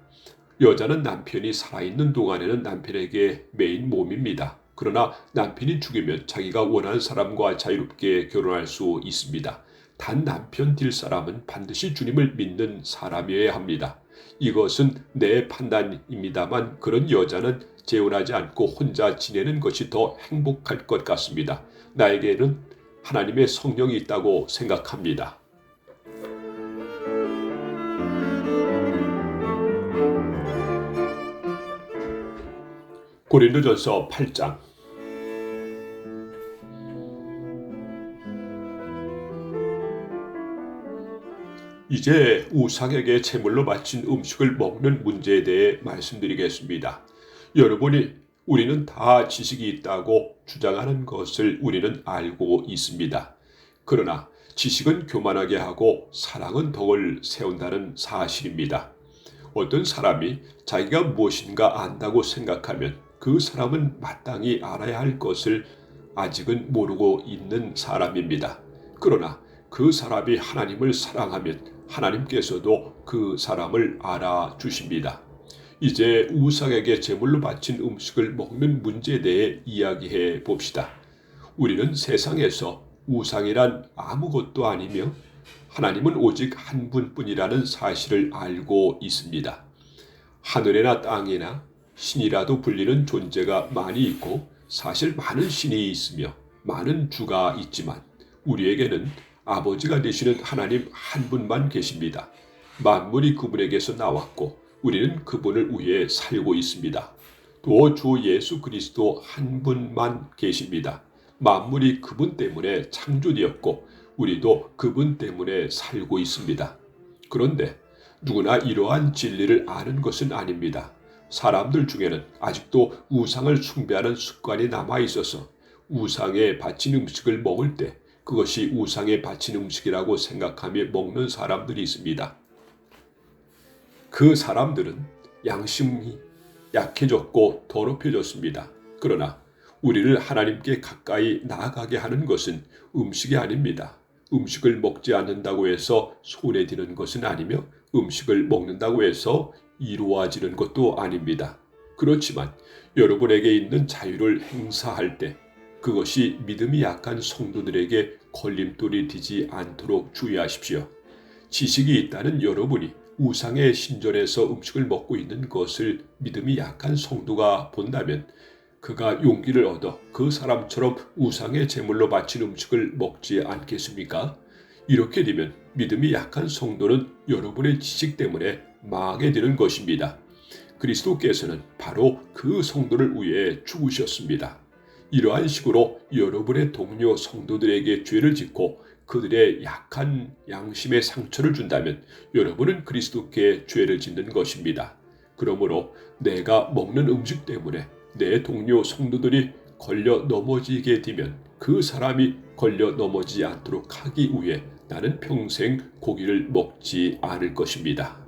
Speaker 1: 여자는 남편이 살아있는 동안에는 남편에게 매인 몸입니다. 그러나 남편이 죽으면 자기가 원하는 사람과 자유롭게 결혼할 수 있습니다. 단 남편 될 사람은 반드시 주님을 믿는 사람이어야 합니다. 이것은 내 판단입니다만 그런 여자는 재혼하지 않고 혼자 지내는 것이 더 행복할 것 같습니다. 나에게는 하나님의 성령이 있다고 생각합니다. 고린도전서 8장. 이제 우상에게 제물로 바친 음식을 먹는 문제에 대해 말씀드리겠습니다. 여러분이 우리는 다 지식이 있다고 주장하는 것을 우리는 알고 있습니다. 그러나 지식은 교만하게 하고 사랑은 덕을 세운다는 사실입니다. 어떤 사람이 자기가 무엇인가 안다고 생각하면 그 사람은 마땅히 알아야 할 것을 아직은 모르고 있는 사람입니다. 그러나 그 사람이 하나님을 사랑하면 하나님께서도 그 사람을 알아주십니다. 이제 우상에게 제물로 바친 음식을 먹는 문제에 대해 이야기해 봅시다. 우리는 세상에서 우상이란 아무것도 아니며 하나님은 오직 한 분뿐이라는 사실을 알고 있습니다. 하늘이나 땅이나 신이라도 불리는 존재가 많이 있고 사실 많은 신이 있으며 많은 주가 있지만 우리에게는 아버지가 되시는 하나님 한 분만 계십니다. 만물이 그분에게서 나왔고 우리는 그분을 위해 살고 있습니다. 또 주 예수 그리스도 한 분만 계십니다. 만물이 그분 때문에 창조되었고 우리도 그분 때문에 살고 있습니다. 그런데 누구나 이러한 진리를 아는 것은 아닙니다. 사람들 중에는 아직도 우상을 숭배하는 습관이 남아 있어서 우상에 바친 음식을 먹을 때 그것이 우상에 바친 음식이라고 생각하며 먹는 사람들이 있습니다. 그 사람들은 양심이 약해졌고 더럽혀졌습니다. 그러나 우리를 하나님께 가까이 나아가게 하는 것은 음식이 아닙니다. 음식을 먹지 않는다고 해서 손해되는 것은 아니며 음식을 먹는다고 해서 이루어지는 것도 아닙니다. 그렇지만 여러분에게 있는 자유를 행사할 때 그것이 믿음이 약한 성도들에게 걸림돌이 되지 않도록 주의하십시오. 지식이 있다는 여러분이 우상의 신전에서 음식을 먹고 있는 것을 믿음이 약한 성도가 본다면 그가 용기를 얻어 그 사람처럼 우상의 제물로 바친 음식을 먹지 않겠습니까? 이렇게 되면 믿음이 약한 성도는 여러분의 지식 때문에 망하게 되는 것입니다. 그리스도께서는 바로 그 성도를 위해 죽으셨습니다. 이러한 식으로 여러분의 동료 성도들에게 죄를 짓고 그들의 약한 양심에 상처를 준다면 여러분은 그리스도께 죄를 짓는 것입니다. 그러므로 내가 먹는 음식 때문에 내 동료 성도들이 걸려 넘어지게 되면 그 사람이 걸려 넘어지지 않도록 하기 위해 나는 평생 고기를 먹지 않을 것입니다.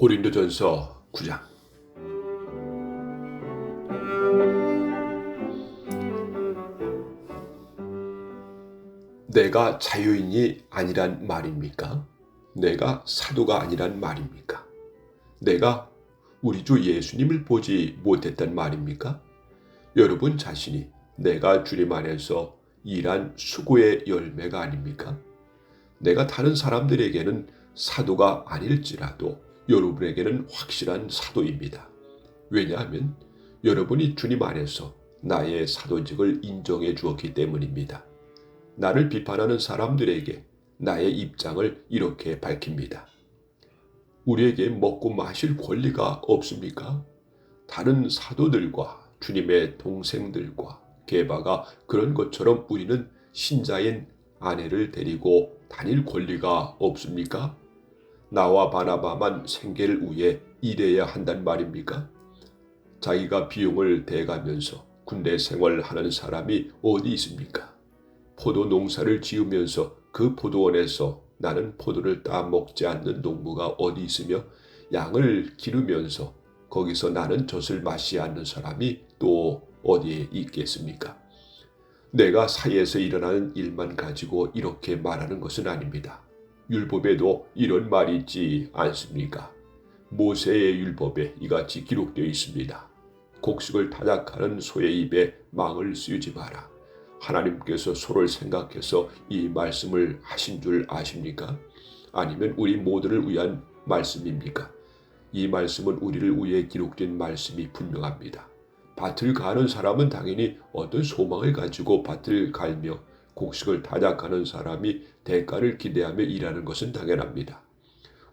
Speaker 1: 고린도전서 9장. 내가 자유인이 아니란 말입니까? 내가 사도가 아니란 말입니까? 내가 우리 주 예수님을 보지 못했단 말입니까? 여러분 자신이 내가 주님 안에서 일한 수고의 열매가 아닙니까? 내가 다른 사람들에게는 사도가 아닐지라도 여러분에게는 확실한 사도입니다. 왜냐하면 여러분이 주님 안에서 나의 사도직을 인정해 주었기 때문입니다. 나를 비판하는 사람들에게 나의 입장을 이렇게 밝힙니다. 우리에게 먹고 마실 권리가 없습니까? 다른 사도들과 주님의 동생들과 게바가 그런 것처럼 우리는 신자인 아내를 데리고 다닐 권리가 없습니까? 나와 바나바만 생계를 위해 일해야 한단 말입니까? 자기가 비용을 대가면서 군대 생활하는 사람이 어디 있습니까? 포도 농사를 지으면서 그 포도원에서 나는 포도를 따먹지 않는 농부가 어디 있으며 양을 기르면서 거기서 나는 젖을 마시지 않는 사람이 또 어디에 있겠습니까? 내가 사이에서 일어나는 일만 가지고 이렇게 말하는 것은 아닙니다. 율법에도 이런 말이 있지 않습니까? 모세의 율법에 이같이 기록되어 있습니다. 곡식을 타작하는 소의 입에 망을 씌우지 마라. 하나님께서 소를 생각해서 이 말씀을 하신 줄 아십니까? 아니면 우리 모두를 위한 말씀입니까? 이 말씀은 우리를 위해 기록된 말씀이 분명합니다. 밭을 가는 사람은 당연히 어떤 소망을 가지고 밭을 갈며 곡식을 타작하는 사람이 대가를 기대하며 일하는 것은 당연합니다.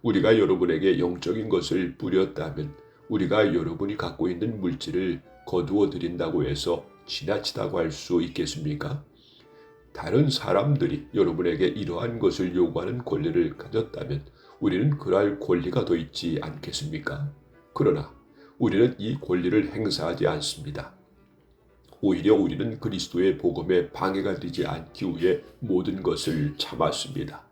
Speaker 1: 우리가 여러분에게 영적인 것을 뿌렸다면 우리가 여러분이 갖고 있는 물질을 거두어 드린다고 해서 지나치다고 할 수 있겠습니까? 다른 사람들이 여러분에게 이러한 것을 요구하는 권리를 가졌다면 우리는 그럴 권리가 더 있지 않겠습니까? 그러나 우리는 이 권리를 행사하지 않습니다. 오히려 우리는 그리스도의 복음에 방해가 되지 않기 위해 모든 것을 참았습니다.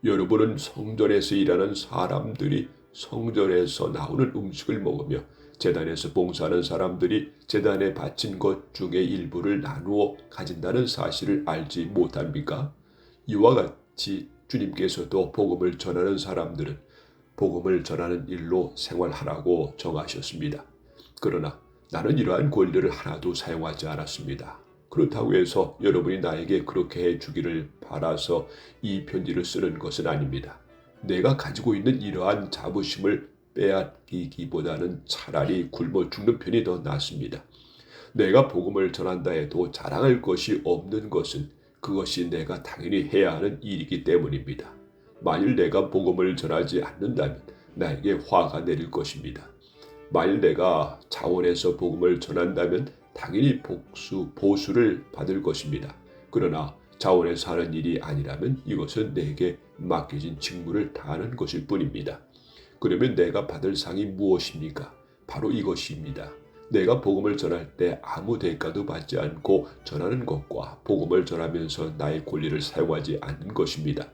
Speaker 1: 여러분은 성전에서 일하는 사람들이 성전에서 나오는 음식을 먹으며 제단에서 봉사하는 사람들이 제단에 바친 것 중에 일부를 나누어 가진다는 사실을 알지 못합니까? 이와 같이 주님께서도 복음을 전하는 사람들은 복음을 전하는 일로 생활하라고 정하셨습니다. 그러나 나는 이러한 권리를 하나도 사용하지 않았습니다. 그렇다고 해서 여러분이 나에게 그렇게 해주기를 바라서 이 편지를 쓰는 것은 아닙니다. 내가 가지고 있는 이러한 자부심을 빼앗기기보다는 차라리 굶어 죽는 편이 더 낫습니다. 내가 복음을 전한다 해도 자랑할 것이 없는 것은 그것이 내가 당연히 해야 하는 일이기 때문입니다. 만일 내가 복음을 전하지 않는다면 나에게 화가 내릴 것입니다. 만일 내가 자원해서 복음을 전한다면 당연히 보수를 받을 것입니다. 그러나 자원해서 하는 일이 아니라면 이것은 내게 맡겨진 직무를 다하는 것일 뿐입니다. 그러면 내가 받을 상이 무엇입니까? 바로 이것입니다. 내가 복음을 전할 때 아무 대가도 받지 않고 전하는 것과 복음을 전하면서 나의 권리를 사용하지 않는 것입니다.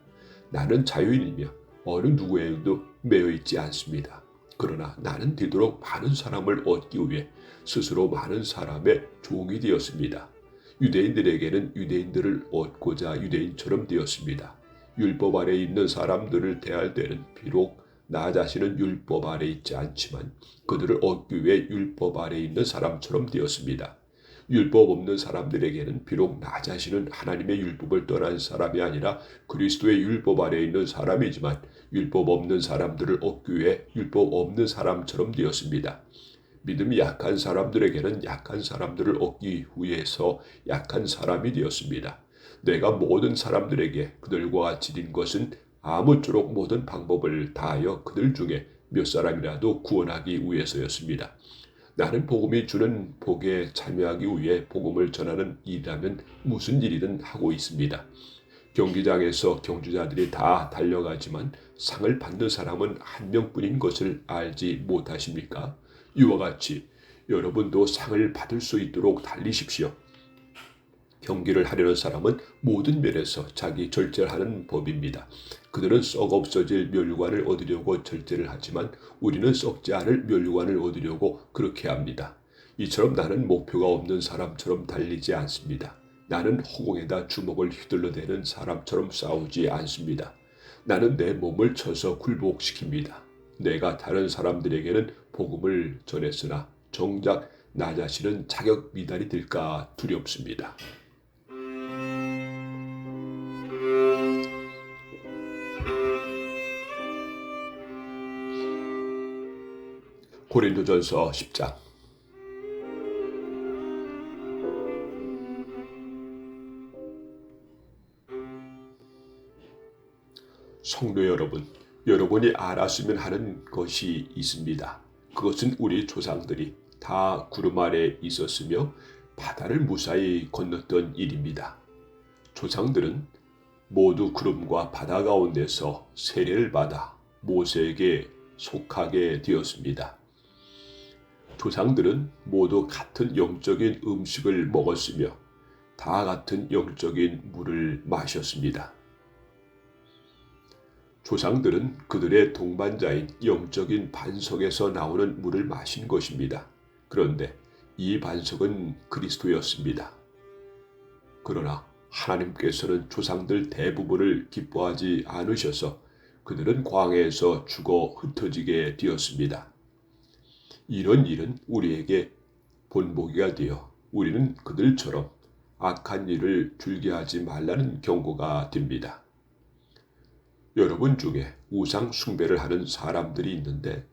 Speaker 1: 나는 자유인이며 어느 누구에도 매여 있지 않습니다. 그러나 나는 되도록 많은 사람을 얻기 위해 스스로 많은 사람의 종이 되었습니다. 유대인들에게는 유대인들을 얻고자 유대인처럼 되었습니다. 율법 아래 있는 사람들을 대할 때는 비록 나 자신은 율법 아래 있지 않지만 그들을 얻기 위해 율법 아래 있는 사람처럼 되었습니다. 율법 없는 사람들에게는 비록 나 자신은 하나님의 율법을 떠난 사람이 아니라 그리스도의 율법 아래 있는 사람이지만 율법 없는 사람들을 얻기 위해 율법 없는 사람처럼 되었습니다. 믿음이 약한 사람들에게는 약한 사람들을 얻기 위해서 약한 사람이 되었습니다. 내가 모든 사람들에게 그들과 같이 된 것은 아무쪼록 모든 방법을 다하여 그들 중에 몇 사람이라도 구원하기 위해서였습니다. 나는 복음이 주는 복에 참여하기 위해 복음을 전하는 일이라면 무슨 일이든 하고 있습니다. 경기장에서 경주자들이 다 달려가지만 상을 받는 사람은 한 명뿐인 것을 알지 못하십니까? 이와 같이 여러분도 상을 받을 수 있도록 달리십시오. 경기를 하려는 사람은 모든 면에서 자기 절제를 하는 법입니다. 그들은 썩 없어질 멸류관을 얻으려고 절제를 하지만 우리는 썩지 않을 멸류관을 얻으려고 그렇게 합니다. 이처럼 나는 목표가 없는 사람처럼 달리지 않습니다. 나는 허공에다 주먹을 휘둘러대는 사람처럼 싸우지 않습니다. 나는 내 몸을 쳐서 굴복시킵니다. 내가 다른 사람들에게는 복음을 전했으나 정작 나 자신은 자격 미달이 될까 두렵습니다. 고린도전서 10장. 성도 여러분, 여러분이 알았으면 하는 것이 있습니다. 그것은 우리 조상들이 다 구름 아래 있었으며 바다를 무사히 건넜던 일입니다. 조상들은 모두 구름과 바다 가운데서 세례를 받아 모세에게 속하게 되었습니다. 조상들은 모두 같은 영적인 음식을 먹었으며 다 같은 영적인 물을 마셨습니다. 조상들은 그들의 동반자인 영적인 반석에서 나오는 물을 마신 것입니다. 그런데 이 반석은 그리스도였습니다. 그러나 하나님께서는 조상들 대부분을 기뻐하지 않으셔서 그들은 광야에서 죽어 흩어지게 되었습니다. 이런 일은 우리에게 본보기가 되어 우리는 그들처럼 악한 일을 즐겨하지 말라는 경고가 됩니다. 여러분 중에 우상 숭배를 하는 사람들이 있는데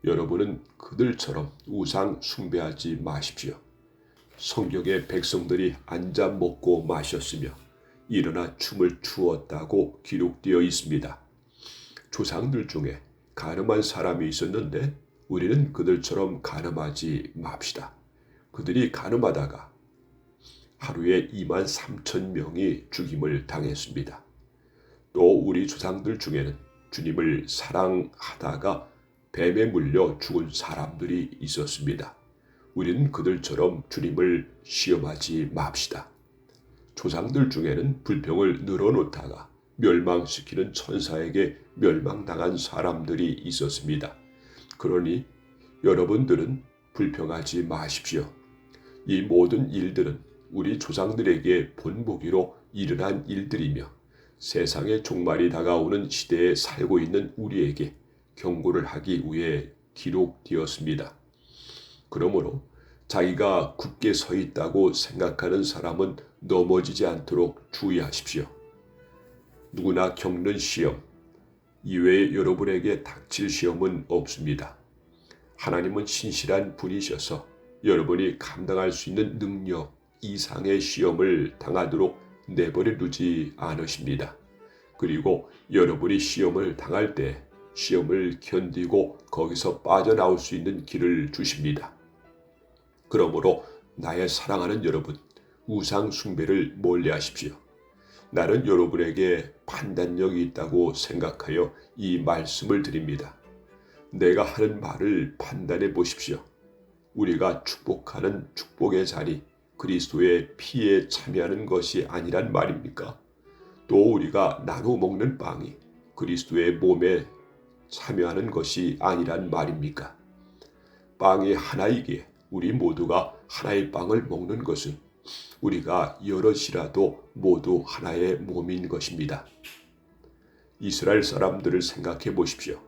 Speaker 1: 여러분은 그들처럼 우상 숭배하지 마십시오. 성경에 백성들이 앉아 먹고 마셨으며 일어나 춤을 추었다고 기록되어 있습니다. 조상들 중에 가늠한 사람이 있었는데 우리는 그들처럼 가늠하지 맙시다. 그들이 가늠하다가 하루에 23,000명이 죽임을 당했습니다. 또 우리 조상들 중에는 주님을 사랑하다가 뱀에 물려 죽은 사람들이 있었습니다. 우리는 그들처럼 주님을 시험하지 맙시다. 조상들 중에는 불평을 늘어놓다가 멸망시키는 천사에게 멸망당한 사람들이 있었습니다. 그러니 여러분들은 불평하지 마십시오. 이 모든 일들은 우리 조상들에게 본보기로 일어난 일들이며 세상의 종말이 다가오는 시대에 살고 있는 우리에게 경고를 하기 위해 기록되었습니다. 그러므로 자기가 굳게 서 있다고 생각하는 사람은 넘어지지 않도록 주의하십시오. 누구나 겪는 시험, 이외에 여러분에게 닥칠 시험은 없습니다. 하나님은 신실한 분이셔서 여러분이 감당할 수 있는 능력 이상의 시험을 당하도록 내버려 두지 않으십니다. 그리고 여러분이 시험을 당할 때 시험을 견디고 거기서 빠져나올 수 있는 길을 주십니다. 그러므로 나의 사랑하는 여러분, 우상 숭배를 멀리하십시오. 나는 여러분에게 판단력이 있다고 생각하여 이 말씀을 드립니다. 내가 하는 말을 판단해 보십시오. 우리가 축복하는 축복의 자리, 그리스도의 피에 참여하는 것이 아니란 말입니까? 또 우리가 나눠 먹는 빵이 그리스도의 몸에 참여하는 것이 아니란 말입니까? 빵이 하나이기에 우리 모두가 하나의 빵을 먹는 것은 우리가 여럿이라도 모두 하나의 몸인 것입니다. 이스라엘 사람들을 생각해 보십시오.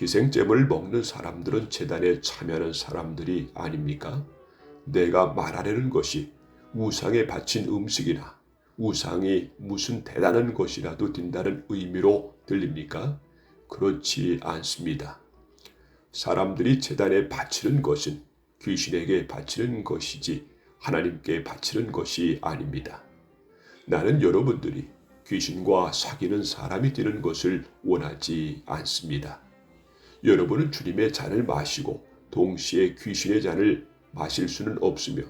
Speaker 1: 희생제물을 먹는 사람들은 제단에 참여하는 사람들이 아닙니까? 내가 말하려는 것이 우상에 바친 음식이나 우상이 무슨 대단한 것이라도 된다는 의미로 들립니까? 그렇지 않습니다. 사람들이 제단에 바치는 것은 귀신에게 바치는 것이지 하나님께 바치는 것이 아닙니다. 나는 여러분들이 귀신과 사귀는 사람이 되는 것을 원하지 않습니다. 여러분은 주님의 잔을 마시고 동시에 귀신의 잔을 마실 수는 없으며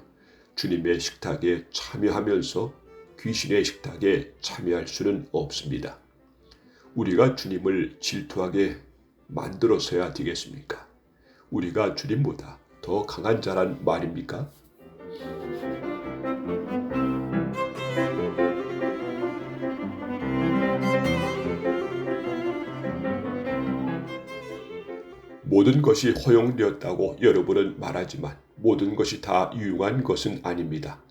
Speaker 1: 주님의 식탁에 참여하면서 귀신의 식탁에 참여할 수는 없습니다. 우리가 주님을 질투하게 만들어서야 되겠습니까? 우리가 주님보다 더 강한 자란 말입니까? 모든 것이 허용되었다고 여러분은 말하지만 모든 것이 다 유용한 것은 아닙니다.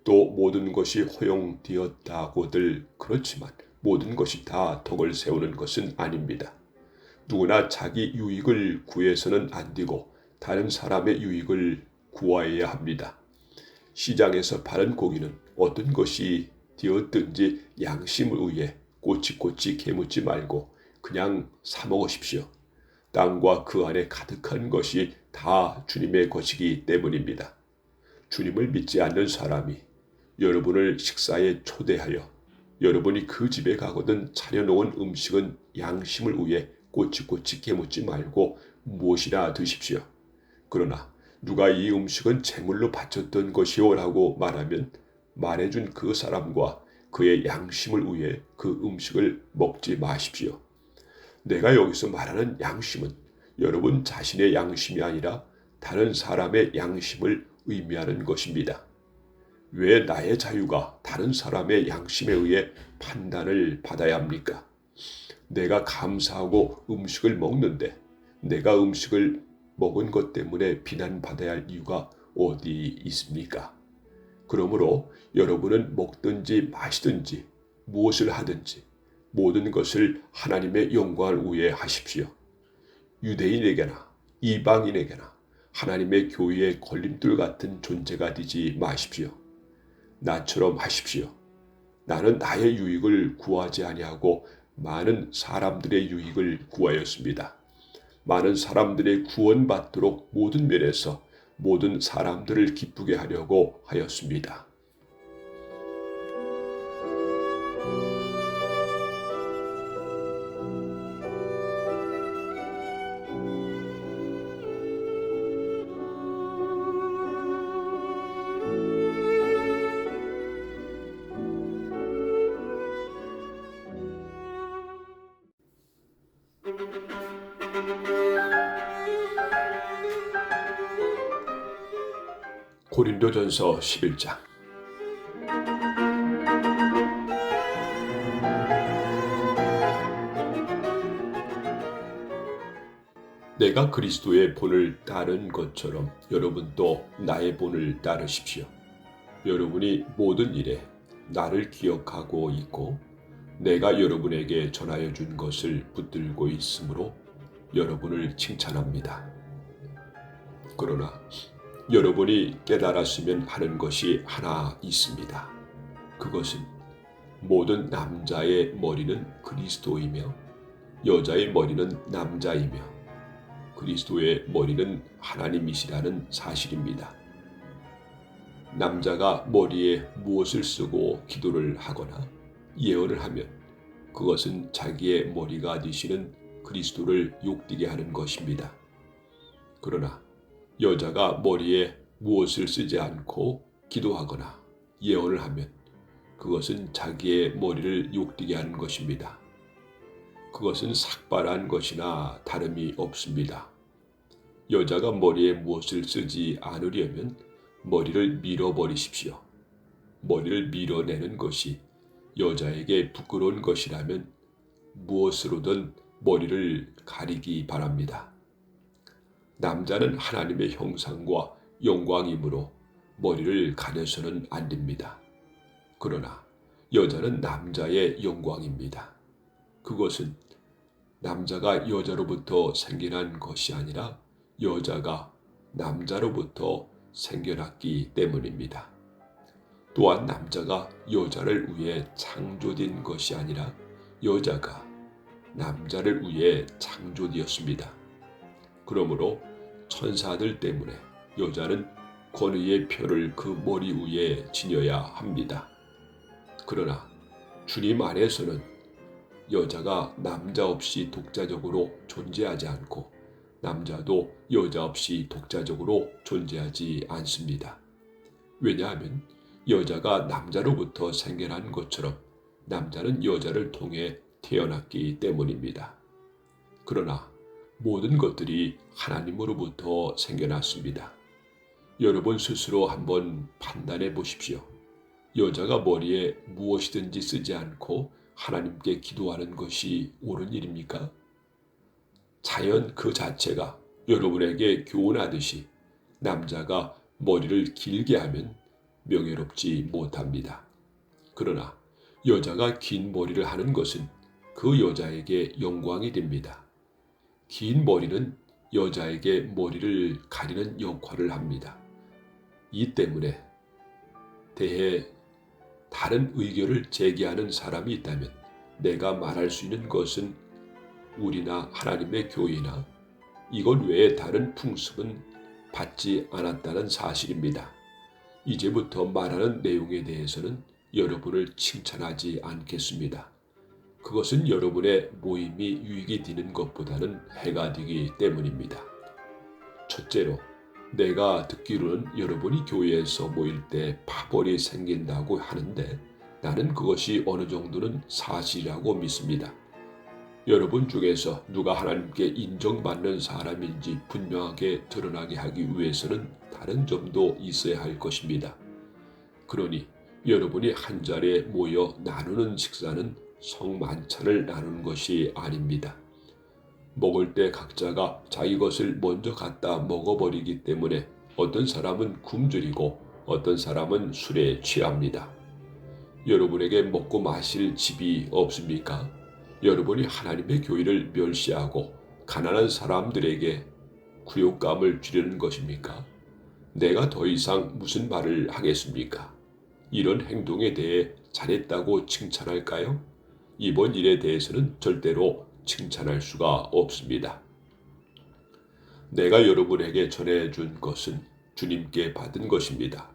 Speaker 1: 또 모든 것이 허용되었다고들 그렇지만 모든 것이 다 덕을 세우는 것은 아닙니다. 누구나 자기 유익을 구해서는 안 되고 다른 사람의 유익을 구하여야 합니다. 시장에서 파는 고기는 어떤 것이 되었든지 양심을 위해 꼬치꼬치 캐묻지 말고 그냥 사 먹으십시오. 땅과 그 안에 가득한 것이 다 주님의 것이기 때문입니다. 주님을 믿지 않는 사람이 여러분을 식사에 초대하여 여러분이 그 집에 가거든 차려놓은 음식은 양심을 위해 꼬치꼬치 캐묻지 말고 무엇이나 드십시오. 그러나 누가 이 음식은 제물로 바쳤던 것이오 라고 말하면 말해준 그 사람과 그의 양심을 위해 그 음식을 먹지 마십시오. 내가 여기서 말하는 양심은 여러분 자신의 양심이 아니라 다른 사람의 양심을 의미하는 것입니다. 왜 나의 자유가 다른 사람의 양심에 의해 판단을 받아야 합니까? 내가 감사하고 음식을 먹는데 내가 음식을 먹은 것 때문에 비난받아야 할 이유가 어디 있습니까? 그러므로 여러분은 먹든지 마시든지 무엇을 하든지 모든 것을 하나님의 영광을 위해 하십시오. 유대인에게나 이방인에게나 하나님의 교회의 걸림돌 같은 존재가 되지 마십시오. 나처럼 하십시오. 나는 나의 유익을 구하지 아니하고 많은 사람들의 유익을 구하였습니다. 많은 사람들의 구원받도록 모든 면에서 모든 사람들을 기쁘게 하려고 하였습니다. 고린도전서 11장. 내가 그리스도의 본을 따른 것처럼 여러분도 나의 본을 따르십시오. 여러분이 모든 일에 나를 기억하고 있고 내가 여러분에게 전하여 준 것을 붙들고 있으므로 여러분을 칭찬합니다. 그러나 여러분이 깨달았으면 하는 것이 하나 있습니다. 그것은 모든 남자의 머리는 그리스도이며 여자의 머리는 남자이며 그리스도의 머리는 하나님이시라는 사실입니다. 남자가 머리에 무엇을 쓰고 기도를 하거나 예언을 하면 그것은 자기의 머리가 되시는 그리스도를 욕되게 하는 것입니다. 그러나 여자가 머리에 무엇을 쓰지 않고 기도하거나 예언을 하면 그것은 자기의 머리를 욕되게 하는 것입니다. 그것은 삭발한 것이나 다름이 없습니다. 여자가 머리에 무엇을 쓰지 않으려면 머리를 밀어버리십시오. 머리를 밀어내는 것이 여자에게 부끄러운 것이라면 무엇으로든 머리를 가리기 바랍니다. 남자는 하나님의 형상과 영광이므로 머리를 가려서는 안 됩니다. 그러나 여자는 남자의 영광입니다. 그것은 남자가 여자로부터 생겨난 것이 아니라 여자가 남자로부터 생겨났기 때문입니다. 또한 남자가 여자를 위해 창조된 것이 아니라 여자가 남자를 위해 창조되었습니다. 그러므로 천사들 때문에 여자는 권위의 표를 그 머리 위에 지녀야 합니다. 그러나 주님 안에서는 여자가 남자 없이 독자적으로 존재하지 않고 남자도 여자 없이 독자적으로 존재하지 않습니다. 왜냐하면 여자가 남자로부터 생겨난 것처럼 남자는 여자를 통해 태어났기 때문입니다. 그러나 모든 것들이 하나님으로부터 생겨났습니다. 여러분 스스로 한번 판단해 보십시오. 여자가 머리에 무엇이든지 쓰지 않고 하나님께 기도하는 것이 옳은 일입니까? 자연 그 자체가 여러분에게 교훈하듯이 남자가 머리를 길게 하면 명예롭지 못합니다. 그러나 여자가 긴 머리를 하는 것은 그 여자에게 영광이 됩니다. 긴 머리는 여자에게 머리를 가리는 역할을 합니다. 이 때문에 대해 다른 의견을 제기하는 사람이 있다면 내가 말할 수 있는 것은 우리나 하나님의 교회나 이것 외에 다른 풍습은 받지 않았다는 사실입니다. 이제부터 말하는 내용에 대해서는 여러분을 칭찬하지 않겠습니다. 그것은 여러분의 모임이 유익이 되는 것보다는 해가 되기 때문입니다. 첫째로, 내가 듣기로는 여러분이 교회에서 모일 때 파벌이 생긴다고 하는데 나는 그것이 어느 정도는 사실이라고 믿습니다. 여러분 중에서 누가 하나님께 인정받는 사람인지 분명하게 드러나게 하기 위해서는 다른 점도 있어야 할 것입니다. 그러니 여러분이 한 자리에 모여 나누는 식사는 성만찬을 나누는 것이 아닙니다. 먹을 때 각자가 자기 것을 먼저 갖다 먹어버리기 때문에 어떤 사람은 굶주리고 어떤 사람은 술에 취합니다. 여러분에게 먹고 마실 집이 없습니까? 여러분이 하나님의 교회를 멸시하고 가난한 사람들에게 구욕감을 주려는 것입니까? 내가 더 이상 무슨 말을 하겠습니까? 이런 행동에 대해 잘했다고 칭찬할까요? 이번 일에 대해서는 절대로 칭찬할 수가 없습니다. 내가 여러분에게 전해준 것은 주님께 받은 것입니다.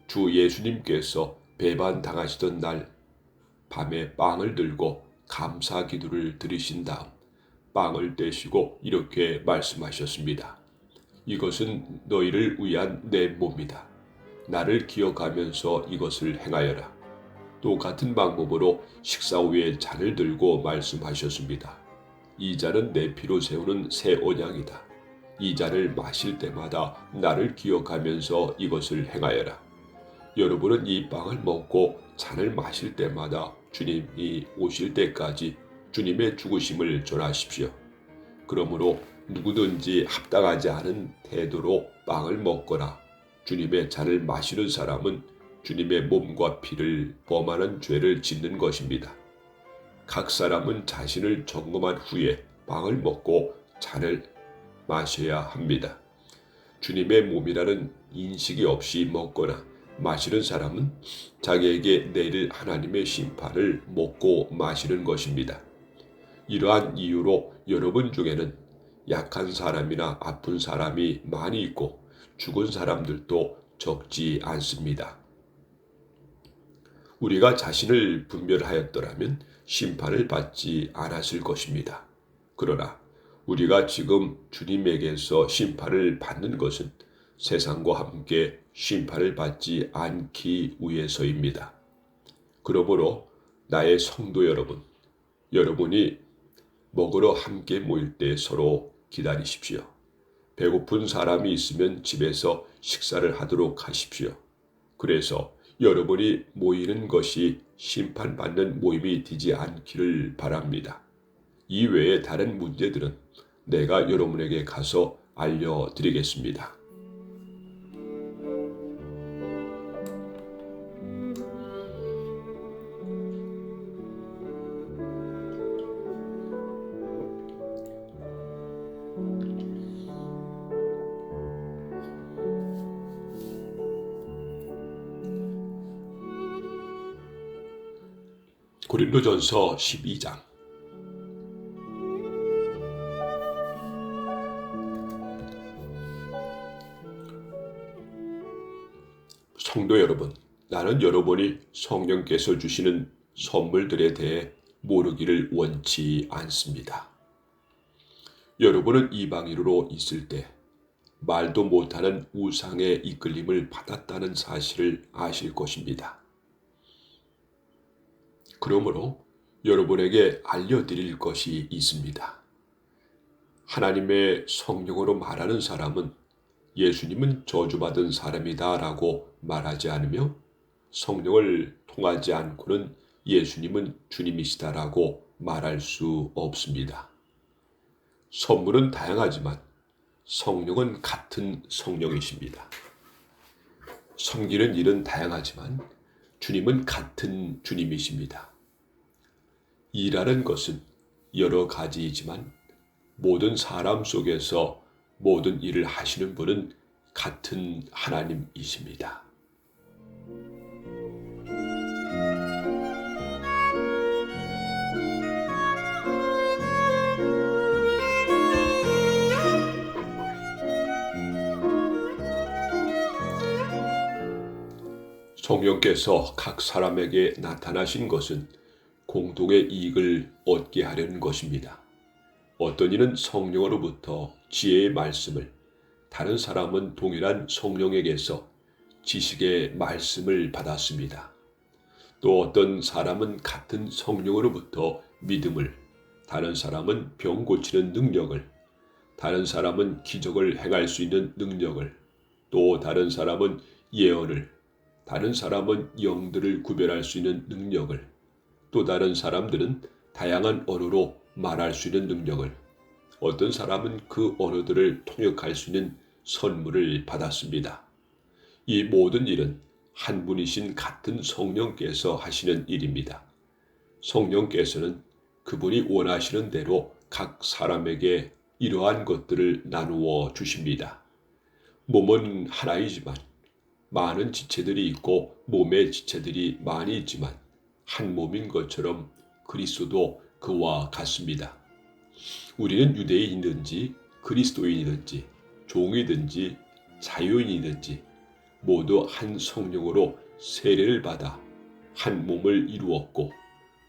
Speaker 1: 주 예수님께서 배반당하시던 날 밤에 빵을 들고 감사 기도를 드리신 다음 빵을 떼시고 이렇게 말씀하셨습니다. 이것은 너희를 위한 내 몸이다. 나를 기억하면서 이것을 행하여라. 또 같은 방법으로 식사 후에 잔을 들고 말씀하셨습니다. 이 잔은 내 피로 세우는 새 언약이다. 이 잔을 마실 때마다 나를 기억하면서 이것을 행하여라. 여러분은 이 빵을 먹고 잔을 마실 때마다 주님이 오실 때까지 주님의 죽으심을 전하십시오. 그러므로 누구든지 합당하지 않은 태도로 빵을 먹거나 주님의 잔을 마시는 사람은 주님의 몸과 피를 범하는 죄를 짓는 것입니다. 각 사람은 자신을 점검한 후에 빵을 먹고 잔을 마셔야 합니다. 주님의 몸이라는 인식이 없이 먹거나 마시는 사람은 자기에게 내릴 하나님의 심판을 먹고 마시는 것입니다. 이러한 이유로 여러분 중에는 약한 사람이나 아픈 사람이 많이 있고 죽은 사람들도 적지 않습니다. 우리가 자신을 분별하였더라면 심판을 받지 않았을 것입니다. 그러나 우리가 지금 주님에게서 심판을 받는 것은 세상과 함께 심판을 받지 않기 위해서입니다. 그러므로 나의 성도 여러분, 여러분이 먹으러 함께 모일 때 서로 기다리십시오. 배고픈 사람이 있으면 집에서 식사를 하도록 하십시오. 그래서 여러분이 모이는 것이 심판받는 모임이 되지 않기를 바랍니다. 이외에 다른 문제들은 내가 여러분에게 가서 알려드리겠습니다. 고린도전서 12장. 성도 여러분, 나는 여러분이 성령께서 주시는 선물들에 대해 모르기를 원치 않습니다. 여러분은 이방인으로 있을 때 말도 못하는 우상의 이끌림을 받았다는 사실을 아실 것입니다. 그러므로 여러분에게 알려드릴 것이 있습니다. 하나님의 성령으로 말하는 사람은 예수님은 저주받은 사람이다 라고 말하지 않으며 성령을 통하지 않고는 예수님은 주님이시다 라고 말할 수 없습니다. 선물은 다양하지만 성령은 같은 성령이십니다. 섬기는 일은 다양하지만 주님은 같은 주님이십니다. 일하는 것은 여러 가지이지만 모든 사람 속에서 모든 일을 하시는 분은 같은 하나님이십니다. 성령께서 각 사람에게 나타나신 것은 공동의 이익을 얻게 하려는 것입니다. 어떤 이는 성령으로부터 지혜의 말씀을, 다른 사람은 동일한 성령에게서 지식의 말씀을 받았습니다. 또 어떤 사람은 같은 성령으로부터 믿음을, 다른 사람은 병 고치는 능력을, 다른 사람은 기적을 행할 수 있는 능력을, 또 다른 사람은 예언을, 다른 사람은 영들을 구별할 수 있는 능력을, 또 다른 사람들은 다양한 언어로 말할 수 있는 능력을, 어떤 사람은 그 언어들을 통역할 수 있는 선물을 받았습니다. 이 모든 일은 한 분이신 같은 성령께서 하시는 일입니다. 성령께서는 그분이 원하시는 대로 각 사람에게 이러한 것들을 나누어 주십니다. 몸은 하나이지만 많은 지체들이 있고 몸의 지체들이 많이 있지만 한 몸인 것처럼 그리스도도 그와 같습니다. 우리는 유대인이든지 그리스도인이든지 종이든지 자유인이든지 모두 한 성령으로 세례를 받아 한 몸을 이루었고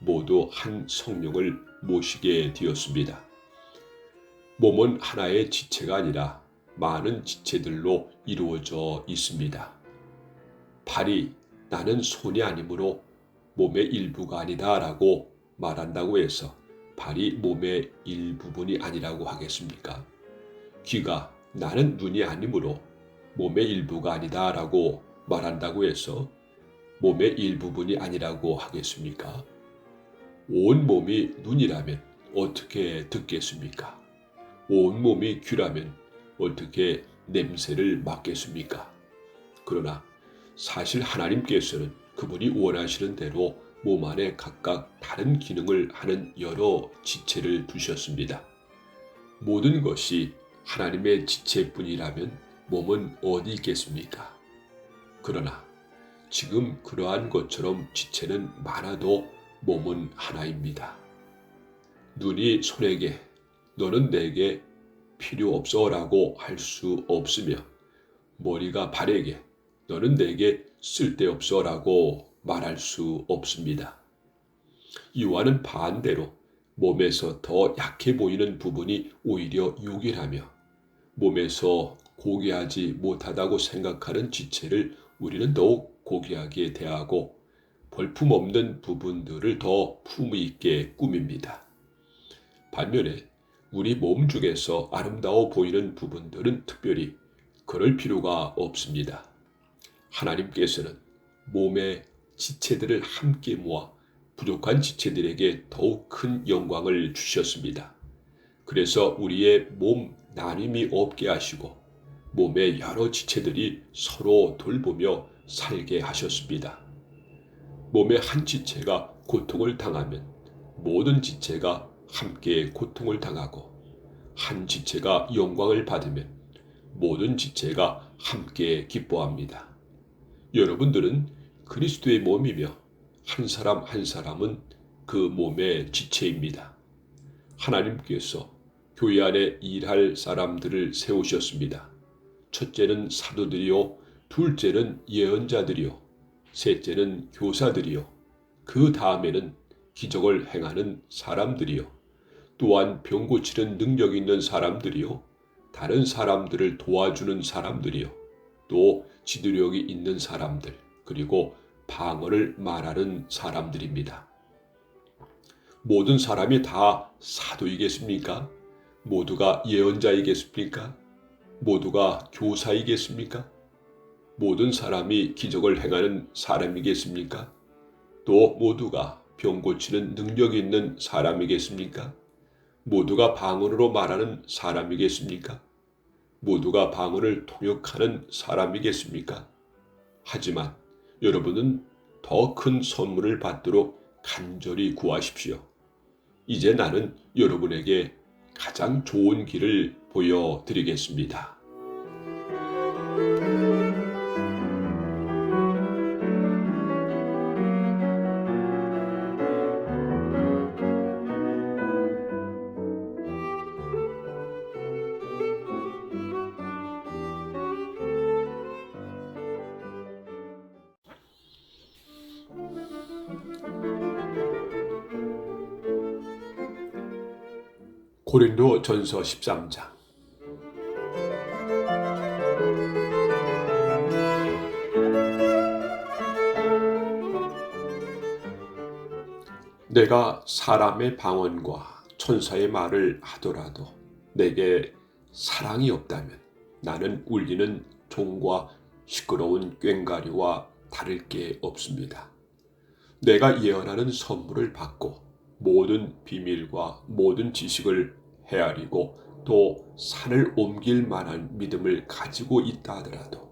Speaker 1: 모두 한 성령을 모시게 되었습니다. 몸은 하나의 지체가 아니라 많은 지체들로 이루어져 있습니다. 팔이 나는 손이 아니므로 몸의 일부가 아니다 라고 말한다고 해서 발이 몸의 일부분이 아니라고 하겠습니까? 귀가 나는 눈이 아니므로 몸의 일부가 아니다 라고 말한다고 해서 몸의 일부분이 아니라고 하겠습니까? 온 몸이 눈이라면 어떻게 듣겠습니까? 온 몸이 귀라면 어떻게 냄새를 맡겠습니까? 그러나 사실 하나님께서는 그분이 원하시는 대로 몸 안에 각각 다른 기능을 하는 여러 지체를 두셨습니다. 모든 것이 하나님의 지체뿐이라면 몸은 어디 있겠습니까? 그러나 지금 그러한 것처럼 지체는 많아도 몸은 하나입니다. 눈이 손에게 너는 내게 필요 없어라고 할 수 없으며 머리가 발에게 너는 내게 쓸데없어라고 말할 수 없습니다. 이와는 반대로 몸에서 더 약해 보이는 부분이 오히려 유길하며 몸에서 고귀하지 못하다고 생각하는 지체를 우리는 더욱 고귀하게 대하고 볼품없는 부분들을 더 품위 있게 꾸밉니다. 반면에 우리 몸 중에서 아름다워 보이는 부분들은 특별히 그럴 필요가 없습니다. 하나님께서는 몸의 지체들을 함께 모아 부족한 지체들에게 더욱 큰 영광을 주셨습니다. 그래서 우리의 몸 나눔이 없게 하시고 몸의 여러 지체들이 서로 돌보며 살게 하셨습니다. 몸의 한 지체가 고통을 당하면 모든 지체가 함께 고통을 당하고 한 지체가 영광을 받으면 모든 지체가 함께 기뻐합니다. 여러분들은 그리스도의 몸이며 한 사람 한 사람은 그 몸의 지체입니다. 하나님께서 교회 안에 일할 사람들을 세우셨습니다. 첫째는 사도들이요, 둘째는 예언자들이요, 셋째는 교사들이요, 그 다음에는 기적을 행하는 사람들이요, 또한 병 고치는 능력 있는 사람들이요, 다른 사람들을 도와주는 사람들이요, 또 지도력이 있는 사람들, 그리고 방언을 말하는 사람들입니다. 모든 사람이 다 사도이겠습니까? 모두가 예언자이겠습니까? 모두가 교사이겠습니까? 모든 사람이 기적을 행하는 사람이겠습니까? 또 모두가 병 고치는 능력이 있는 사람이겠습니까? 모두가 방언으로 말하는 사람이겠습니까? 모두가 방언을 통역하는 사람이겠습니까? 하지만 여러분은 더 큰 선물을 받도록 간절히 구하십시오. 이제 나는 여러분에게 가장 좋은 길을 보여드리겠습니다. 고린도 전서 13장. 내가 사람의 방언과 천사의 말을 하더라도 내게 사랑이 없다면 나는 울리는 종과 시끄러운 꽹과리와 다를 게 없습니다. 내가 예언하는 선물을 받고 모든 비밀과 모든 지식을 헤아리고 또 산을 옮길 만한 믿음을 가지고 있다 하더라도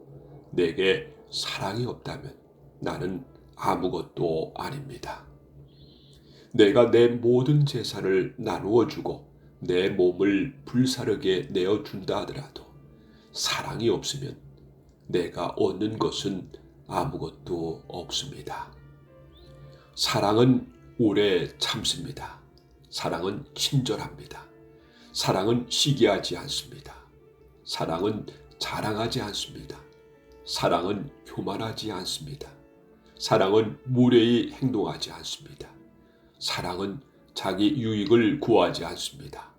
Speaker 1: 내게 사랑이 없다면 나는 아무것도 아닙니다. 내가 내 모든 재산을 나누어 주고 내 몸을 불사르게 내어준다 하더라도 사랑이 없으면 내가 얻는 것은 아무것도 없습니다. 사랑은 오래 참습니다. 사랑은 친절합니다. 사랑은 시기하지 않습니다. 사랑은 자랑하지 않습니다. 사랑은 교만하지 않습니다. 사랑은 무례히 행동하지 않습니다. 사랑은 자기 유익을 구하지 않습니다.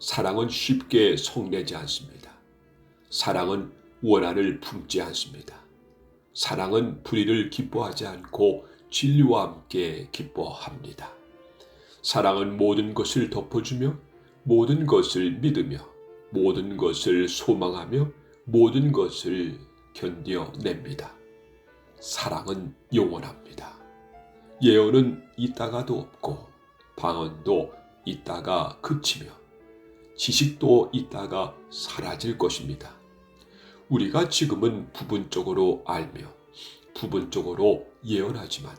Speaker 1: 사랑은 쉽게 성내지 않습니다. 사랑은 원한을 품지 않습니다. 사랑은 불의를 기뻐하지 않고 진리와 함께 기뻐합니다. 사랑은 모든 것을 덮어주며 모든 것을 믿으며 모든 것을 소망하며 모든 것을 견뎌냅니다. 사랑은 영원합니다. 예언은 있다가도 없고 방언도 있다가 그치며 지식도 있다가 사라질 것입니다. 우리가 지금은 부분적으로 알며 부분적으로 예언하지만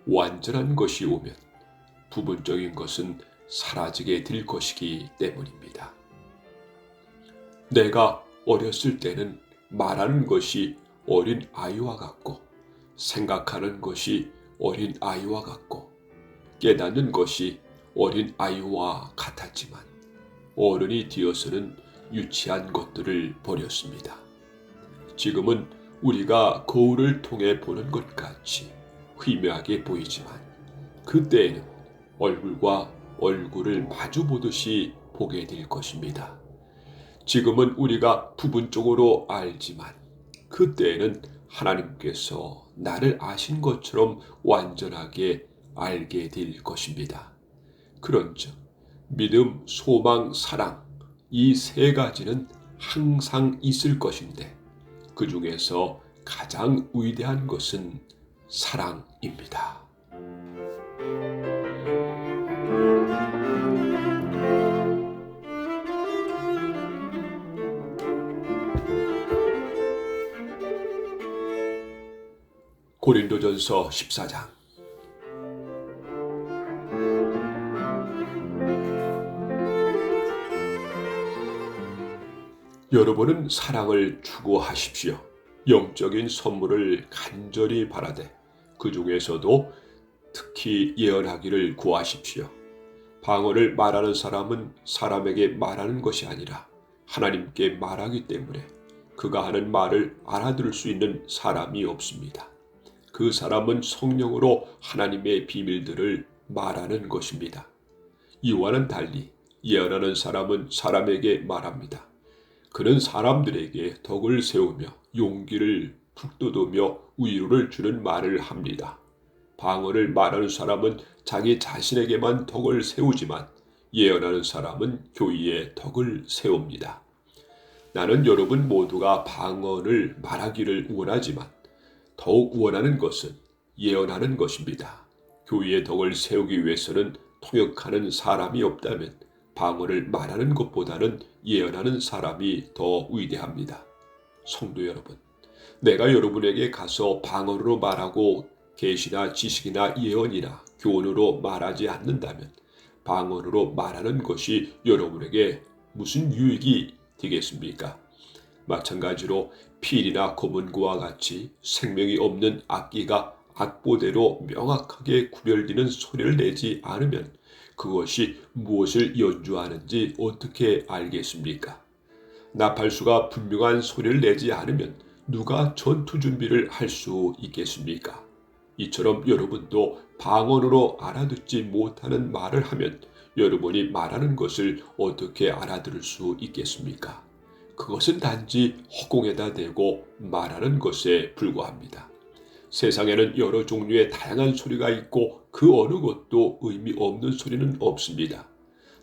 Speaker 1: 완전한 것이 오면 부분적인 것은 사라지게 될 것이기 때문입니다. 내가 어렸을 때는 말하는 것이 어린 아이와 같고 생각하는 것이 어린 아이와 같고 깨닫는 것이 어린 아이와 같았지만 어른이 되어서는 유치한 것들을 버렸습니다. 지금은 우리가 거울을 통해 보는 것 같이 희미하게 보이지만 그때에는 얼굴과 얼굴을 마주 보듯이 보게 될 것입니다. 지금은 우리가 부분적으로 알지만 그때에는 하나님께서 나를 아신 것처럼 완전하게 알게 될 것입니다. 그런즉 믿음, 소망, 사랑 이 세 가지는 항상 있을 것인데 그 중에서 가장 위대한 것은 사랑입니다. 고린도전서 14장. 여러분은 사랑을 추구하십시오. 영적인 선물을 간절히 바라되 그 중에서도 특히 예언하기를 구하십시오. 방언을 말하는 사람은 사람에게 말하는 것이 아니라 하나님께 말하기 때문에 그가 하는 말을 알아들을 수 있는 사람이 없습니다. 그 사람은 성령으로 하나님의 비밀들을 말하는 것입니다. 이와는 달리 예언하는 사람은 사람에게 말합니다. 그는 사람들에게 덕을 세우며 용기를 북돋우며 위로를 주는 말을 합니다. 방언을 말하는 사람은 자기 자신에게만 덕을 세우지만 예언하는 사람은 교회에 덕을 세웁니다. 나는 여러분 모두가 방언을 말하기를 원하지만 더욱 원하는 것은 예언하는 것입니다. 교회의 덕을 세우기 위해서는 통역하는 사람이 없다면 방언을 말하는 것보다는 예언하는 사람이 더 위대합니다. 성도 여러분, 내가 여러분에게 가서 방언으로 말하고 계시나 지식이나 예언이나 교훈으로 말하지 않는다면 방언으로 말하는 것이 여러분에게 무슨 유익이 되겠습니까? 마찬가지로 필이나 검은고와 같이 생명이 없는 악기가 악보대로 명확하게 구별되는 소리를 내지 않으면 그것이 무엇을 연주하는지 어떻게 알겠습니까? 나팔수가 분명한 소리를 내지 않으면 누가 전투 준비를 할 수 있겠습니까? 이처럼 여러분도 방언으로 알아듣지 못하는 말을 하면 여러분이 말하는 것을 어떻게 알아들을 수 있겠습니까? 그것은 단지 허공에다 대고 말하는 것에 불과합니다. 세상에는 여러 종류의 다양한 소리가 있고 그 어느 것도 의미 없는 소리는 없습니다.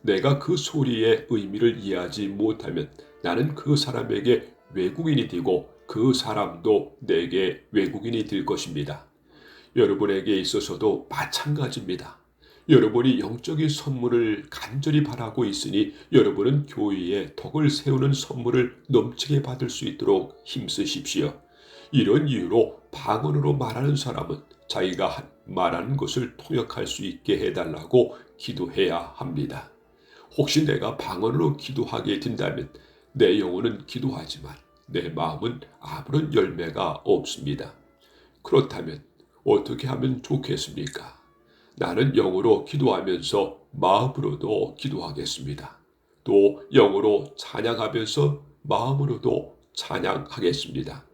Speaker 1: 내가 그 소리의 의미를 이해하지 못하면 나는 그 사람에게 외국인이 되고 그 사람도 내게 외국인이 될 것입니다. 여러분에게 있어서도 마찬가지입니다. 여러분이 영적인 선물을 간절히 바라고 있으니 여러분은 교회에 덕을 세우는 선물을 넘치게 받을 수 있도록 힘쓰십시오. 이런 이유로 방언으로 말하는 사람은 자기가 말하는 것을 통역할 수 있게 해달라고 기도해야 합니다. 혹시 내가 방언으로 기도하게 된다면 내 영혼은 기도하지만 내 마음은 아무런 열매가 없습니다. 그렇다면 어떻게 하면 좋겠습니까? 나는 영으로 기도하면서 마음으로도 기도하겠습니다. 또 영으로 찬양하면서 마음으로도 찬양하겠습니다.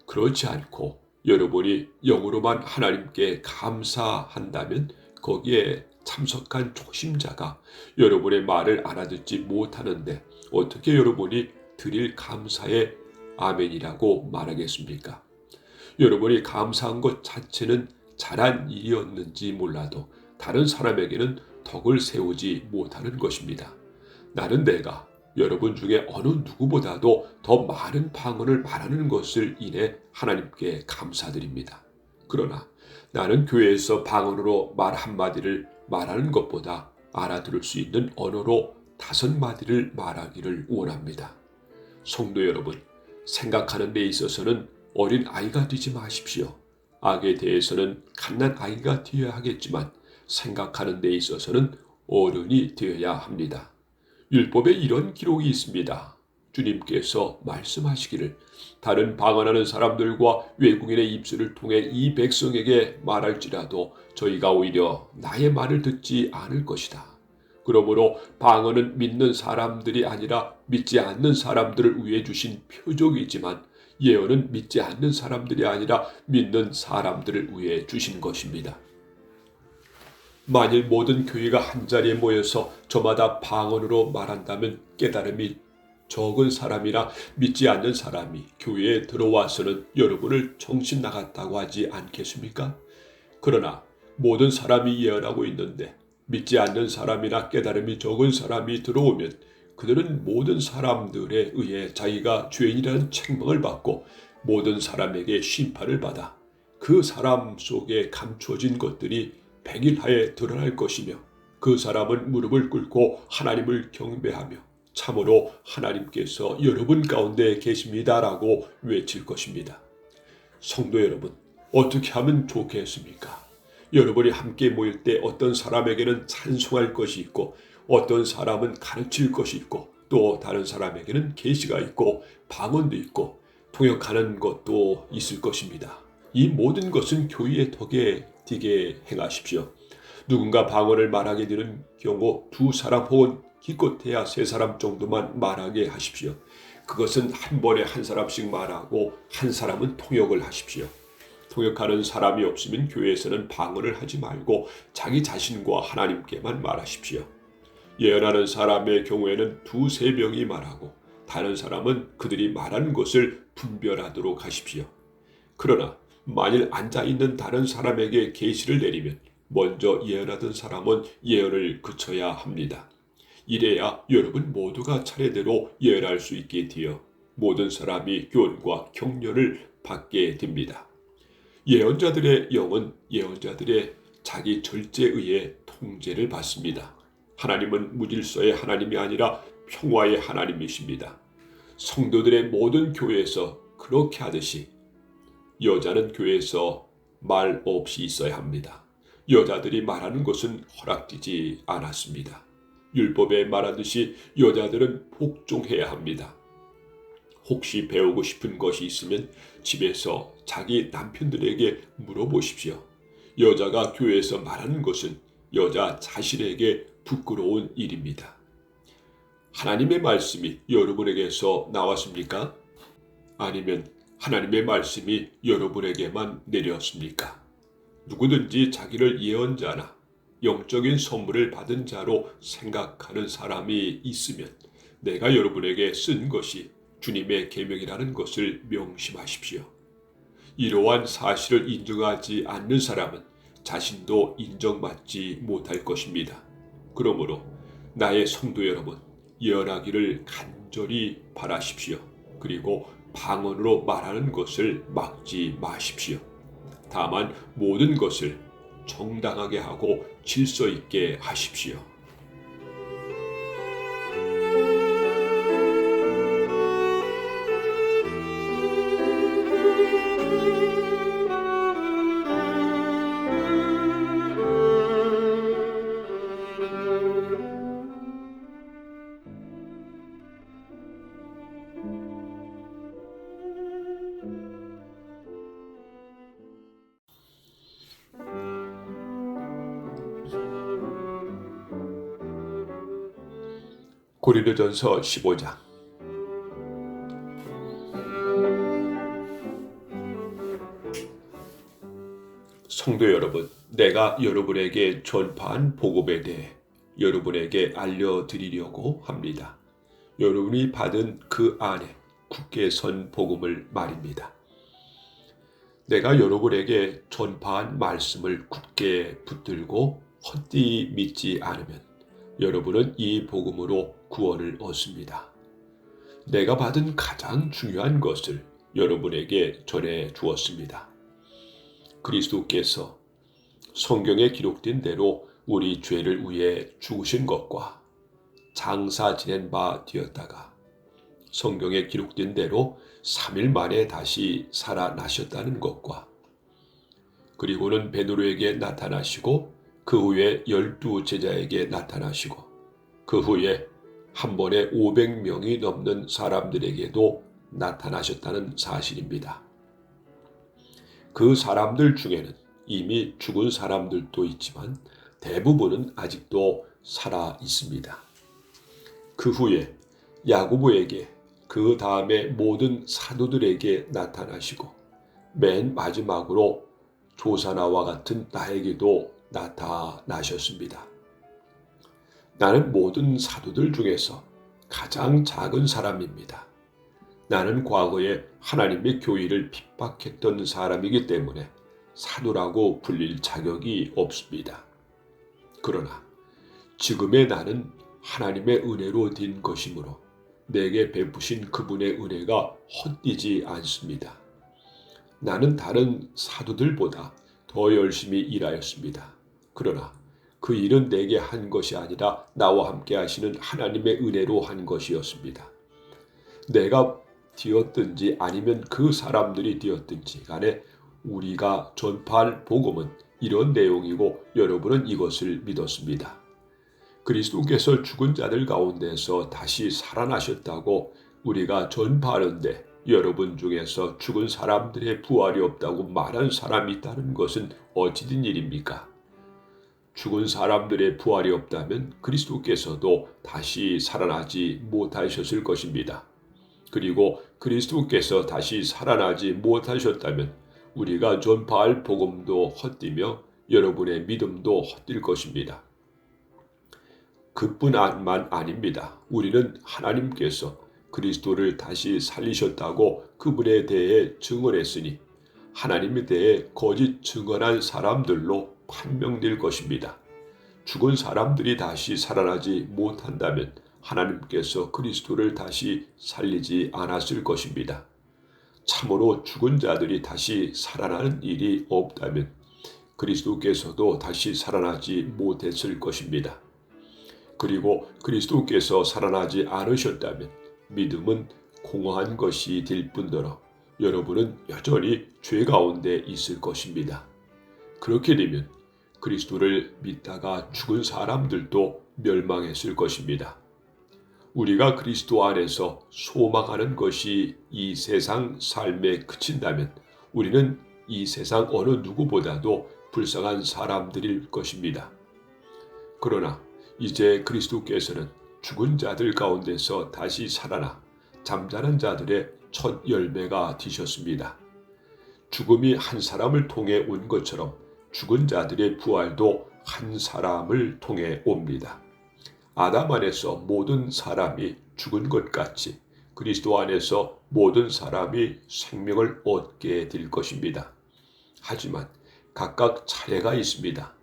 Speaker 1: 그렇지 않고 여러분이 영으로만 하나님께 감사한다면 거기에 참석한 초심자가 여러분의 말을 알아듣지 못하는데 어떻게 여러분이 드릴 감사에 아멘이라고 말하겠습니까? 여러분이 감사한 것 자체는 잘한 일이었는지 몰라도 다른 사람에게는 덕을 세우지 못하는 것입니다. 나는 내가 여러분 중에 어느 누구보다도 더 많은 방언을 말하는 것을 인해 하나님께 감사드립니다. 그러나 나는 교회에서 방언으로 말 한마디를 말하는 것보다 알아들을 수 있는 언어로 5마디를 말하기를 원합니다. 성도 여러분, 생각하는 데 있어서는 어린 아이가 되지 마십시오. 악에 대해서는 갓난 아이가 되어야 하겠지만 생각하는 데 있어서는 어른이 되어야 합니다. 율법에 이런 기록이 있습니다. 주님께서 말씀하시기를 다른 방언하는 사람들과 외국인의 입술을 통해 이 백성에게 말할지라도 저희가 오히려 나의 말을 듣지 않을 것이다. 그러므로 방언은 믿는 사람들이 아니라 믿지 않는 사람들을 위해 주신 표적이지만 예언은 믿지 않는 사람들이 아니라 믿는 사람들을 위해 주신 것입니다. 만일 모든 교회가 한자리에 모여서 저마다 방언으로 말한다면 깨달음이 적은 사람이나 믿지 않는 사람이 교회에 들어와서는 여러분을 정신 나갔다고 하지 않겠습니까? 그러나 모든 사람이 예언하고 있는데 믿지 않는 사람이나 깨달음이 적은 사람이 들어오면 그들은 모든 사람들에 의해 자기가 죄인이라는 책망을 받고 모든 사람에게 심판을 받아 그 사람 속에 감추어진 것들이 백일하에 드러날 것이며 그 사람은 무릎을 꿇고 하나님을 경배하며 참으로 하나님께서 여러분 가운데 계십니다라고 외칠 것입니다. 성도 여러분, 어떻게 하면 좋겠습니까? 여러분이 함께 모일 때 어떤 사람에게는 찬송할 것이 있고 어떤 사람은 가르칠 것이 있고 또 다른 사람에게는 계시가 있고 방언도 있고 통역하는 것도 있을 것입니다. 이 모든 것은 교회의 덕에 띠게 행하십시오. 누군가 방언을 말하게 되는 경우 두 사람 혹은 기껏해야 세 사람 정도만 말하게 하십시오. 그것은 한 번에 한 사람씩 말하고 한 사람은 통역을 하십시오. 통역하는 사람이 없으면 교회에서는 방언을 하지 말고 자기 자신과 하나님께만 말하십시오. 예언하는 사람의 경우에는 두세 명이 말하고 다른 사람은 그들이 말하는 것을 분별하도록 하십시오. 그러나 만일 앉아있는 다른 사람에게 계시를 내리면 먼저 예언하던 사람은 예언을 그쳐야 합니다. 이래야 여러분 모두가 차례대로 예언할 수 있게 되어 모든 사람이 교훈과 격려를 받게 됩니다. 예언자들의 영은 예언자들의 자기 절제에 의해 통제를 받습니다. 하나님은 무질서의 하나님이 아니라 평화의 하나님이십니다. 성도들의 모든 교회에서 그렇게 하듯이 여자는 교회에서 말 없이 있어야 합니다. 여자들이 말하는 것은 허락되지 않았습니다. 율법에 말하듯이 여자들은 복종해야 합니다. 혹시 배우고 싶은 것이 있으면 집에서 자기 남편들에게 물어보십시오. 여자가 교회에서 말하는 것은 여자 자신에게 부끄러운 일입니다. 하나님의 말씀이 여러분에게서 나왔습니까? 아니면 하나님의 말씀이 여러분에게만 내렸습니까? 누구든지 자기를 예언자나 영적인 선물을 받은 자로 생각하는 사람이 있으면 내가 여러분에게 쓴 것이 주님의 계명이라는 것을 명심하십시오. 이러한 사실을 인정하지 않는 사람은 자신도 인정받지 못할 것입니다. 그러므로 나의 성도 여러분, 예언하기를 간절히 바라십시오. 그리고 방언으로 말하는 것을 막지 마십시오. 다만 모든 것을 정당하게 하고 질서 있게 하십시오. 고린도전서 15장. 성도 여러분, 내가 여러분에게 전파한 복음에 대해 여러분에게 알려드리려고 합니다. 여러분이 받은 그 안에 굳게 선 복음을 말입니다. 내가 여러분에게 전파한 말씀을 굳게 붙들고 헛되이 믿지 않으면 여러분은 이 복음으로 구원을 얻습니다. 내가 받은 가장 중요한 것을 여러분에게 전해 주었습니다. 그리스도께서 성경에 기록된 대로 우리 죄를 위해 죽으신 것과 장사 지낸 바 되었다가 성경에 기록된 대로 3일 만에 다시 살아나셨다는 것과 그리고는 베드로에게 나타나시고 그 후에 12 제자에게 나타나시고 그 후에 한 번에 500명이 넘는 사람들에게도 나타나셨다는 사실입니다. 그 사람들 중에는 이미 죽은 사람들도 있지만 대부분은 아직도 살아 있습니다. 그 후에 야고보에게, 그 다음에 모든 사도들에게 나타나시고 맨 마지막으로 조사나와 같은 나에게도 나타나셨습니다. 나는 모든 사도들 중에서 가장 작은 사람입니다. 나는 과거에 하나님의 교회를 핍박했던 사람이기 때문에 사도라고 불릴 자격이 없습니다. 그러나 지금의 나는 하나님의 은혜로 된 것이므로 내게 베푸신 그분의 은혜가 헛되지 않습니다. 나는 다른 사도들보다 더 열심히 일하였습니다. 그러나 그 일은 내게 한 것이 아니라 나와 함께 하시는 하나님의 은혜로 한 것이었습니다. 내가 되었든지 아니면 그 사람들이 되었든지 간에 우리가 전파할 복음은 이런 내용이고 여러분은 이것을 믿었습니다. 그리스도께서 죽은 자들 가운데서 다시 살아나셨다고 우리가 전파하는데 여러분 중에서 죽은 사람들의 부활이 없다고 말한 사람이 있다는 것은 어찌된 일입니까? 죽은 사람들의 부활이 없다면 그리스도께서도 다시 살아나지 못하셨을 것입니다. 그리고 그리스도께서 다시 살아나지 못하셨다면 우리가 전파할 복음도 헛되며 여러분의 믿음도 헛될 것입니다. 그뿐만 아닙니다. 우리는 하나님께서 그리스도를 다시 살리셨다고 그분에 대해 증언했으니 하나님에 대해 거짓 증언한 사람들로 판명될 것입니다. 죽은 사람들이 다시 살아나지 못한다면 하나님께서 그리스도를 다시 살리지 않았을 것입니다. 참으로 죽은 자들이 다시 살아나는 일이 없다면 그리스도께서도 다시 살아나지 못했을 것입니다. 그리고 그리스도께서 살아나지 않으셨다면 믿음은 공허한 것이 될 뿐더러 여러분은 여전히 죄 가운데 있을 것입니다. 그렇게 되면 그리스도를 믿다가 죽은 사람들도 멸망했을 것입니다. 우리가 그리스도 안에서 소망하는 것이 이 세상 삶에 그친다면 우리는 이 세상 어느 누구보다도 불쌍한 사람들일 것입니다. 그러나 이제 그리스도께서는 죽은 자들 가운데서 다시 살아나 잠자는 자들의 첫 열매가 되셨습니다. 죽음이 한 사람을 통해 온 것처럼 죽은 자들의 부활도 한 사람을 통해 옵니다. 아담 안에서 모든 사람이 죽은 것 같이 그리스도 안에서 모든 사람이 생명을 얻게 될 것입니다. 하지만 각각 차례가 있습니다.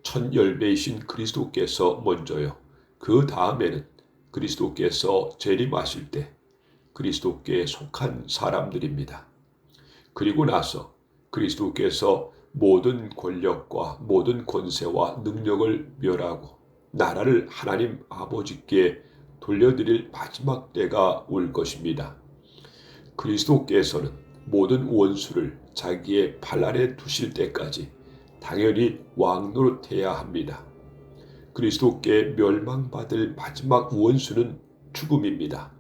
Speaker 1: 첫 열매이신 그리스도께서 먼저요. 그 다음에는 그리스도께서 재림하실 때 그리스도께 속한 사람들입니다. 그리고 나서 그리스도께서 모든 권력과 모든 권세와 능력을 멸하고 나라를 하나님 아버지께 돌려드릴 마지막 때가 올 것입니다. 그리스도께서는 모든 원수를 자기의 발 아래 두실 때까지 당연히 왕노릇해야 합니다. 그리스도께 멸망받을 마지막 원수는 죽음입니다.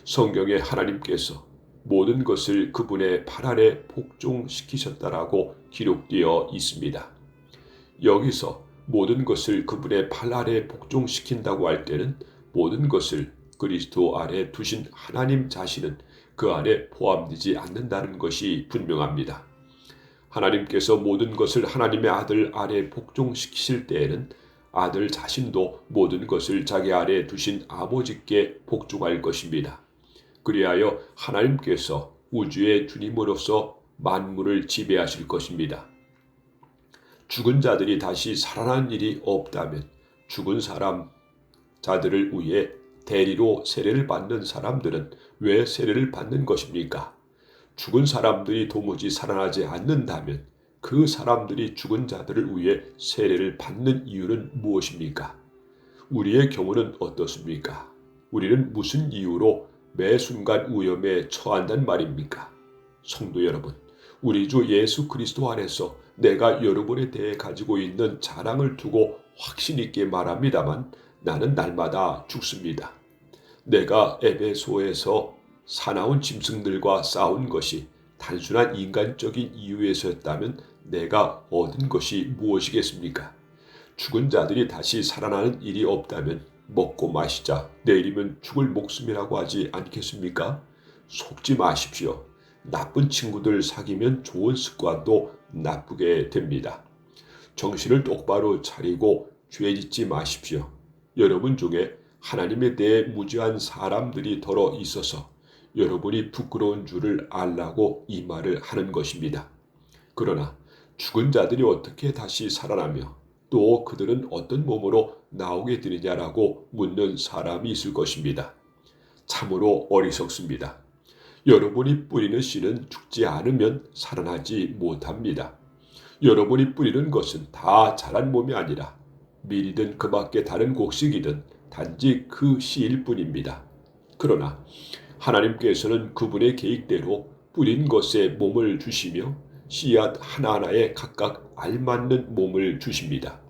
Speaker 1: 성경에 하나님께서 모든 것을 그분의 발 아래 복종시키셨다라고 기록되어 있습니다. 여기서 모든 것을 그분의 발 아래 복종시킨다고 할 때는 모든 것을 그리스도 아래 두신 하나님 자신은 그 안에 포함되지 않는다는 것이 분명합니다. 하나님께서 모든 것을 하나님의 아들 아래 복종시키실 때에는 아들 자신도 모든 것을 자기 아래 두신 아버지께 복종할 것입니다. 그리하여 하나님께서 우주의 주님으로서 만물을 지배하실 것입니다. 죽은 자들이 다시 살아난 일이 없다면 죽은 자들을 위해 대리로 세례를 받는 사람들은 왜 세례를 받는 것입니까? 죽은 사람들이 도무지 살아나지 않는다면 그 사람들이 죽은 자들을 위해 세례를 받는 이유는 무엇입니까? 우리의 경우는 어떻습니까? 우리는 무슨 이유로 매 순간 위험에 처한단 말입니까? 성도 여러분, 우리 주 예수 그리스도 안에서 내가 여러분에 대해 가지고 있는 자랑을 두고 확신 있게 말합니다만 나는 날마다 죽습니다. 내가 에베소에서 사나운 짐승들과 싸운 것이 단순한 인간적인 이유에서였다면 내가 얻은 것이 무엇이겠습니까? 죽은 자들이 다시 살아나는 일이 없다면 먹고 마시자 내일이면 죽을 목숨이라고 하지 않겠습니까? 속지 마십시오. 나쁜 친구들 사귀면 좋은 습관도 나쁘게 됩니다. 정신을 똑바로 차리고 죄 짓지 마십시오. 여러분 중에 하나님에 대해 무지한 사람들이 더러 있어서 여러분이 부끄러운 줄을 알라고 이 말을 하는 것입니다. 그러나 죽은 자들이 어떻게 다시 살아나며 또 그들은 어떤 몸으로 나오게 되느냐라고 묻는 사람이 있을 것입니다. 참으로 어리석습니다. 여러분이 뿌리는 씨는 죽지 않으면 살아나지 못합니다. 여러분이 뿌리는 것은 다 자란 몸이 아니라 밀이든 그 밖에 다른 곡식이든 단지 그 씨일 뿐입니다. 그러나 하나님께서는 그분의 계획대로 뿌린 것에 몸을 주시며 씨앗 하나하나에 각각 알맞는 몸을 주십니다.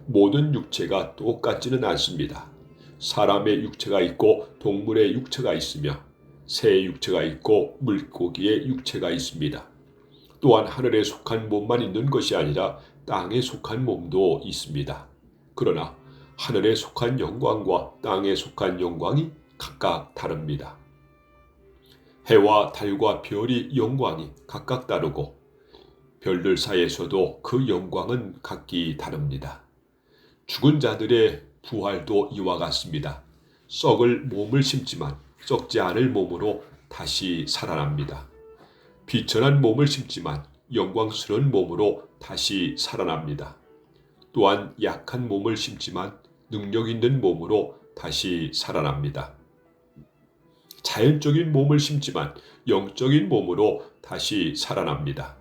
Speaker 1: 모든 육체가 똑같지는 않습니다. 사람의 육체가 있고 동물의 육체가 있으며 새의 육체가 있고 물고기의 육체가 있습니다. 또한 하늘에 속한 몸만 있는 것이 아니라 땅에 속한 몸도 있습니다. 그러나 하늘에 속한 영광과 땅에 속한 영광이 각각 다릅니다. 해와 달과 별이 영광이 각각 다르고 별들 사이에서도 그 영광은 각기 다릅니다. 죽은 자들의 부활도 이와 같습니다. 썩을 몸을 심지만 썩지 않을 몸으로 다시 살아납니다. 비천한 몸을 심지만 영광스러운 몸으로 다시 살아납니다. 또한 약한 몸을 심지만 능력 있는 몸으로 다시 살아납니다. 자연적인 몸을 심지만 영적인 몸으로 다시 살아납니다.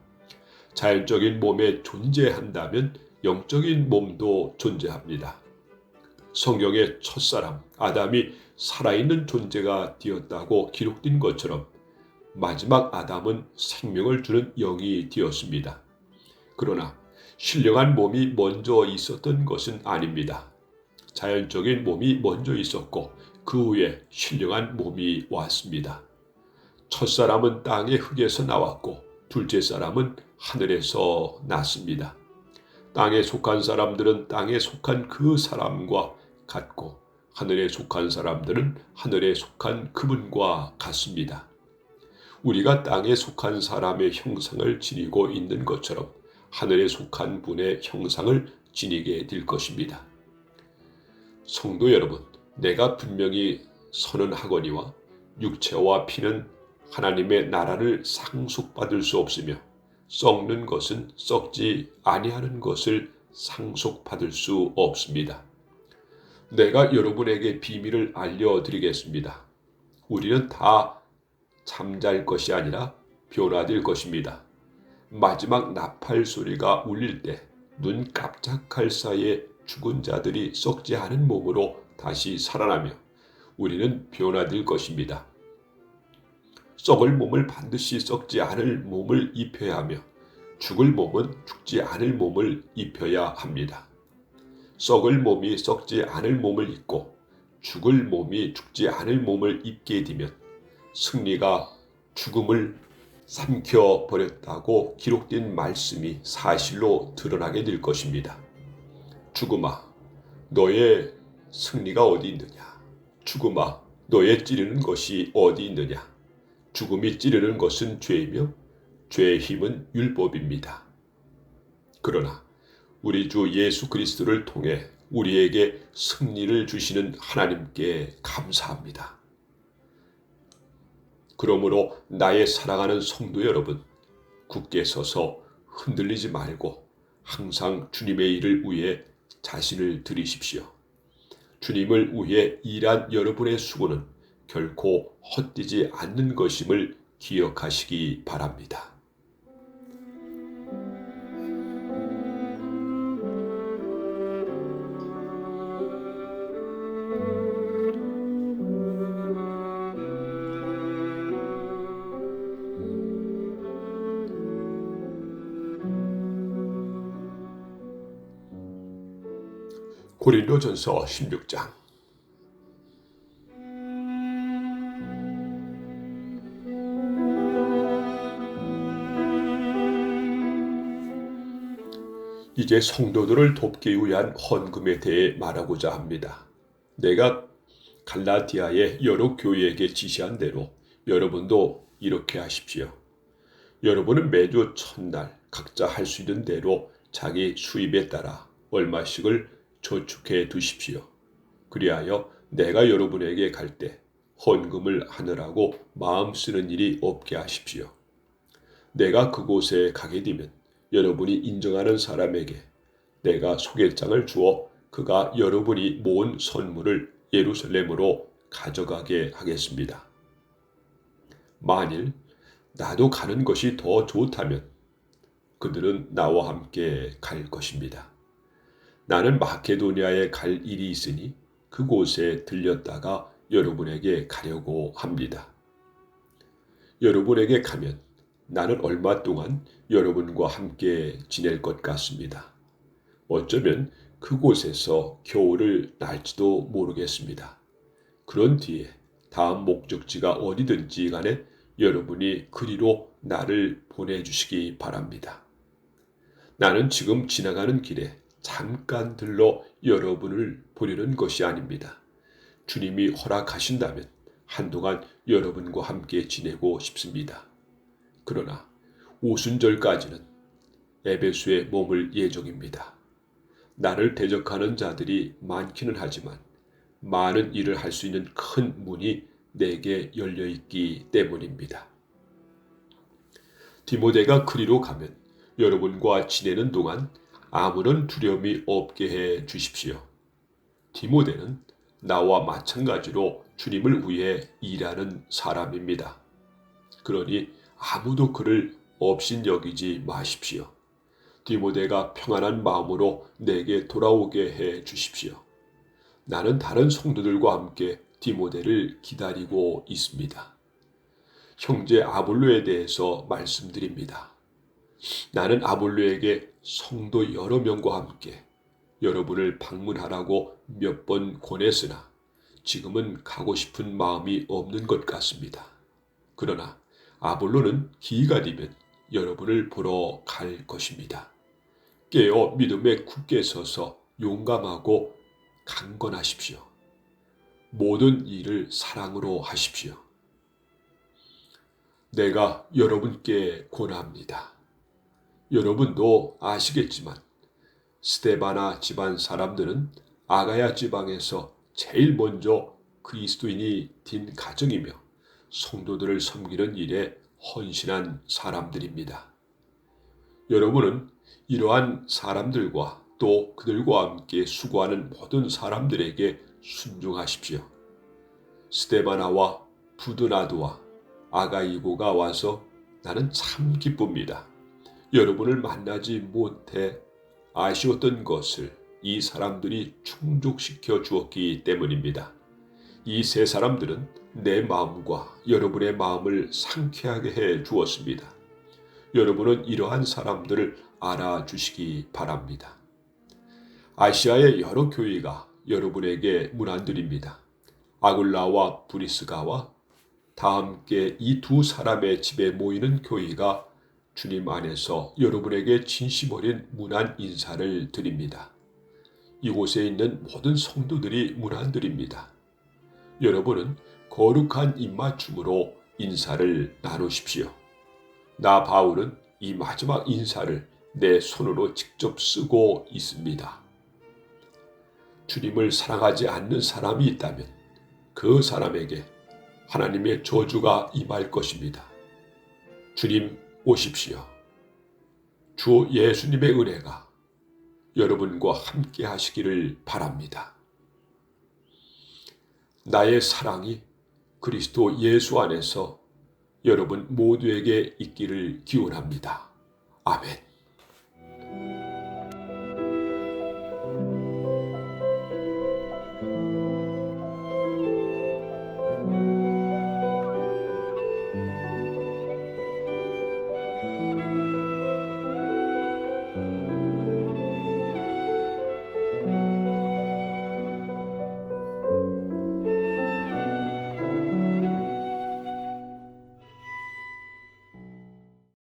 Speaker 1: 자연적인 몸에 존재한다면 영적인 몸도 존재합니다. 성경의 첫사람 아담이 살아있는 존재가 되었다고 기록된 것처럼 마지막 아담은 생명을 주는 영이 되었습니다. 그러나 신령한 몸이 먼저 있었던 것은 아닙니다. 자연적인 몸이 먼저 있었고 그 후에 신령한 몸이 왔습니다. 첫사람은 땅의 흙에서 나왔고 둘째 사람은 하늘에서 났습니다. 땅에 속한 사람들은 땅에 속한 그 사람과 같고 하늘에 속한 사람들은 하늘에 속한 그분과 같습니다. 우리가 땅에 속한 사람의 형상을 지니고 있는 것처럼 하늘에 속한 분의 형상을 지니게 될 것입니다. 성도 여러분, 내가 분명히 선언하거니와 육체와 피는 하나님의 나라를 상속받을 수 없으며 썩는 것은 썩지 아니하는 것을 상속받을 수 없습니다. 내가 여러분에게 비밀을 알려드리겠습니다. 우리는 다 잠잘 것이 아니라 변화될 것입니다. 마지막 나팔 소리가 울릴 때 눈 깜짝할 사이에 죽은 자들이 썩지 않은 몸으로 다시 살아나며 우리는 변화될 것입니다. 썩을 몸을 반드시 썩지 않을 몸을 입혀야 하며 죽을 몸은 죽지 않을 몸을 입혀야 합니다. 썩을 몸이 썩지 않을 몸을 입고 죽을 몸이 죽지 않을 몸을 입게 되면 승리가 죽음을 삼켜버렸다고 기록된 말씀이 사실로 드러나게 될 것입니다. 죽음아, 너의 승리가 어디 있느냐? 죽음아, 너의 찌르는 것이 어디 있느냐? 죽음이 찌르는 것은 죄이며 죄의 힘은 율법입니다. 그러나 우리 주 예수 그리스도를 통해 우리에게 승리를 주시는 하나님께 감사합니다. 그러므로 나의 사랑하는 성도 여러분, 굳게 서서 흔들리지 말고 항상 주님의 일을 위해 자신을 드리십시오. 주님을 위해 일한 여러분의 수고는 결코 헛되지 않는 것임을 기억하시기 바랍니다. 고린도전서 16장 이제 성도들을 돕기 위한 헌금에 대해 말하고자 합니다. 내가 갈라디아의 여러 교회에게 지시한 대로 여러분도 이렇게 하십시오. 여러분은 매주 첫날 각자 할 수 있는 대로 자기 수입에 따라 얼마씩을 저축해 두십시오. 그리하여 내가 여러분에게 갈 때 헌금을 하느라고 마음 쓰는 일이 없게 하십시오. 내가 그곳에 가게 되면 여러분이 인정하는 사람에게 내가 소개장을 주어 그가 여러분이 모은 선물을 예루살렘으로 가져가게 하겠습니다. 만일 나도 가는 것이 더 좋다면 그들은 나와 함께 갈 것입니다. 나는 마케도니아에 갈 일이 있으니 그곳에 들렸다가 여러분에게 가려고 합니다. 여러분에게 가면 나는 얼마 동안 여러분과 함께 지낼 것 같습니다. 어쩌면 그곳에서 겨울을 날지도 모르겠습니다. 그런 뒤에 다음 목적지가 어디든지 간에 여러분이 그리로 나를 보내주시기 바랍니다. 나는 지금 지나가는 길에 잠깐 들러 여러분을 보려는 것이 아닙니다. 주님이 허락하신다면 한동안 여러분과 함께 지내고 싶습니다. 그러나 오순절까지는 에베소에 머물 예정입니다. 나를 대적하는 자들이 많기는 하지만 많은 일을 할 수 있는 큰 문이 내게 열려있기 때문입니다. 디모데가 그리로 가면 여러분과 지내는 동안 아무런 두려움이 없게 해 주십시오. 디모데는 나와 마찬가지로 주님을 위해 일하는 사람입니다. 그러니 아무도 그를 업신여기지 마십시오. 디모데가 평안한 마음으로 내게 돌아오게 해 주십시오. 나는 다른 성도들과 함께 디모데를 기다리고 있습니다. 형제 아볼로에 대해서 말씀드립니다. 나는 아볼로에게 성도 여러 명과 함께 여러분을 방문하라고 몇 번 권했으나 지금은 가고 싶은 마음이 없는 것 같습니다. 그러나 아볼로는 기회가 되면 여러분을 보러 갈 것입니다. 깨어 믿음에 굳게 서서 용감하고 강건하십시오. 모든 일을 사랑으로 하십시오. 내가 여러분께 권합니다. 여러분도 아시겠지만 스데바나 집안 사람들은 아가야 지방에서 제일 먼저 그리스도인이 된 가정이며 성도들을 섬기는 일에 헌신한 사람들입니다. 여러분은 이러한 사람들과 또 그들과 함께 수고하는 모든 사람들에게 순종하십시오. 스데바나와 부드나드와 아가이고가 와서 나는 참 기쁩니다. 여러분을 만나지 못해 아쉬웠던 것을 이 사람들이 충족시켜 주었기 때문입니다. 이 세 사람들은 내 마음과 여러분의 마음을 상쾌하게 해 주었습니다. 여러분은 이러한 사람들을 알아주시기 바랍니다. 아시아의 여러 교회가 여러분에게 문안드립니다. 아굴라와 브리스가와 다 함께 이 두 사람의 집에 모이는 교회가 주님 안에서 여러분에게 진심 어린 문안 인사를 드립니다. 이곳에 있는 모든 성도들이 문안드립니다. 여러분은 거룩한 입맞춤으로 인사를 나누십시오. 나 바울은 이 마지막 인사를 내 손으로 직접 쓰고 있습니다. 주님을 사랑하지 않는 사람이 있다면 그 사람에게 하나님의 저주가 임할 것입니다. 주님 오십시오. 주 예수님의 은혜가 여러분과 함께 하시기를 바랍니다. 나의 사랑이 그리스도 예수 안에서 여러분 모두에게 있기를 기원합니다. 아멘.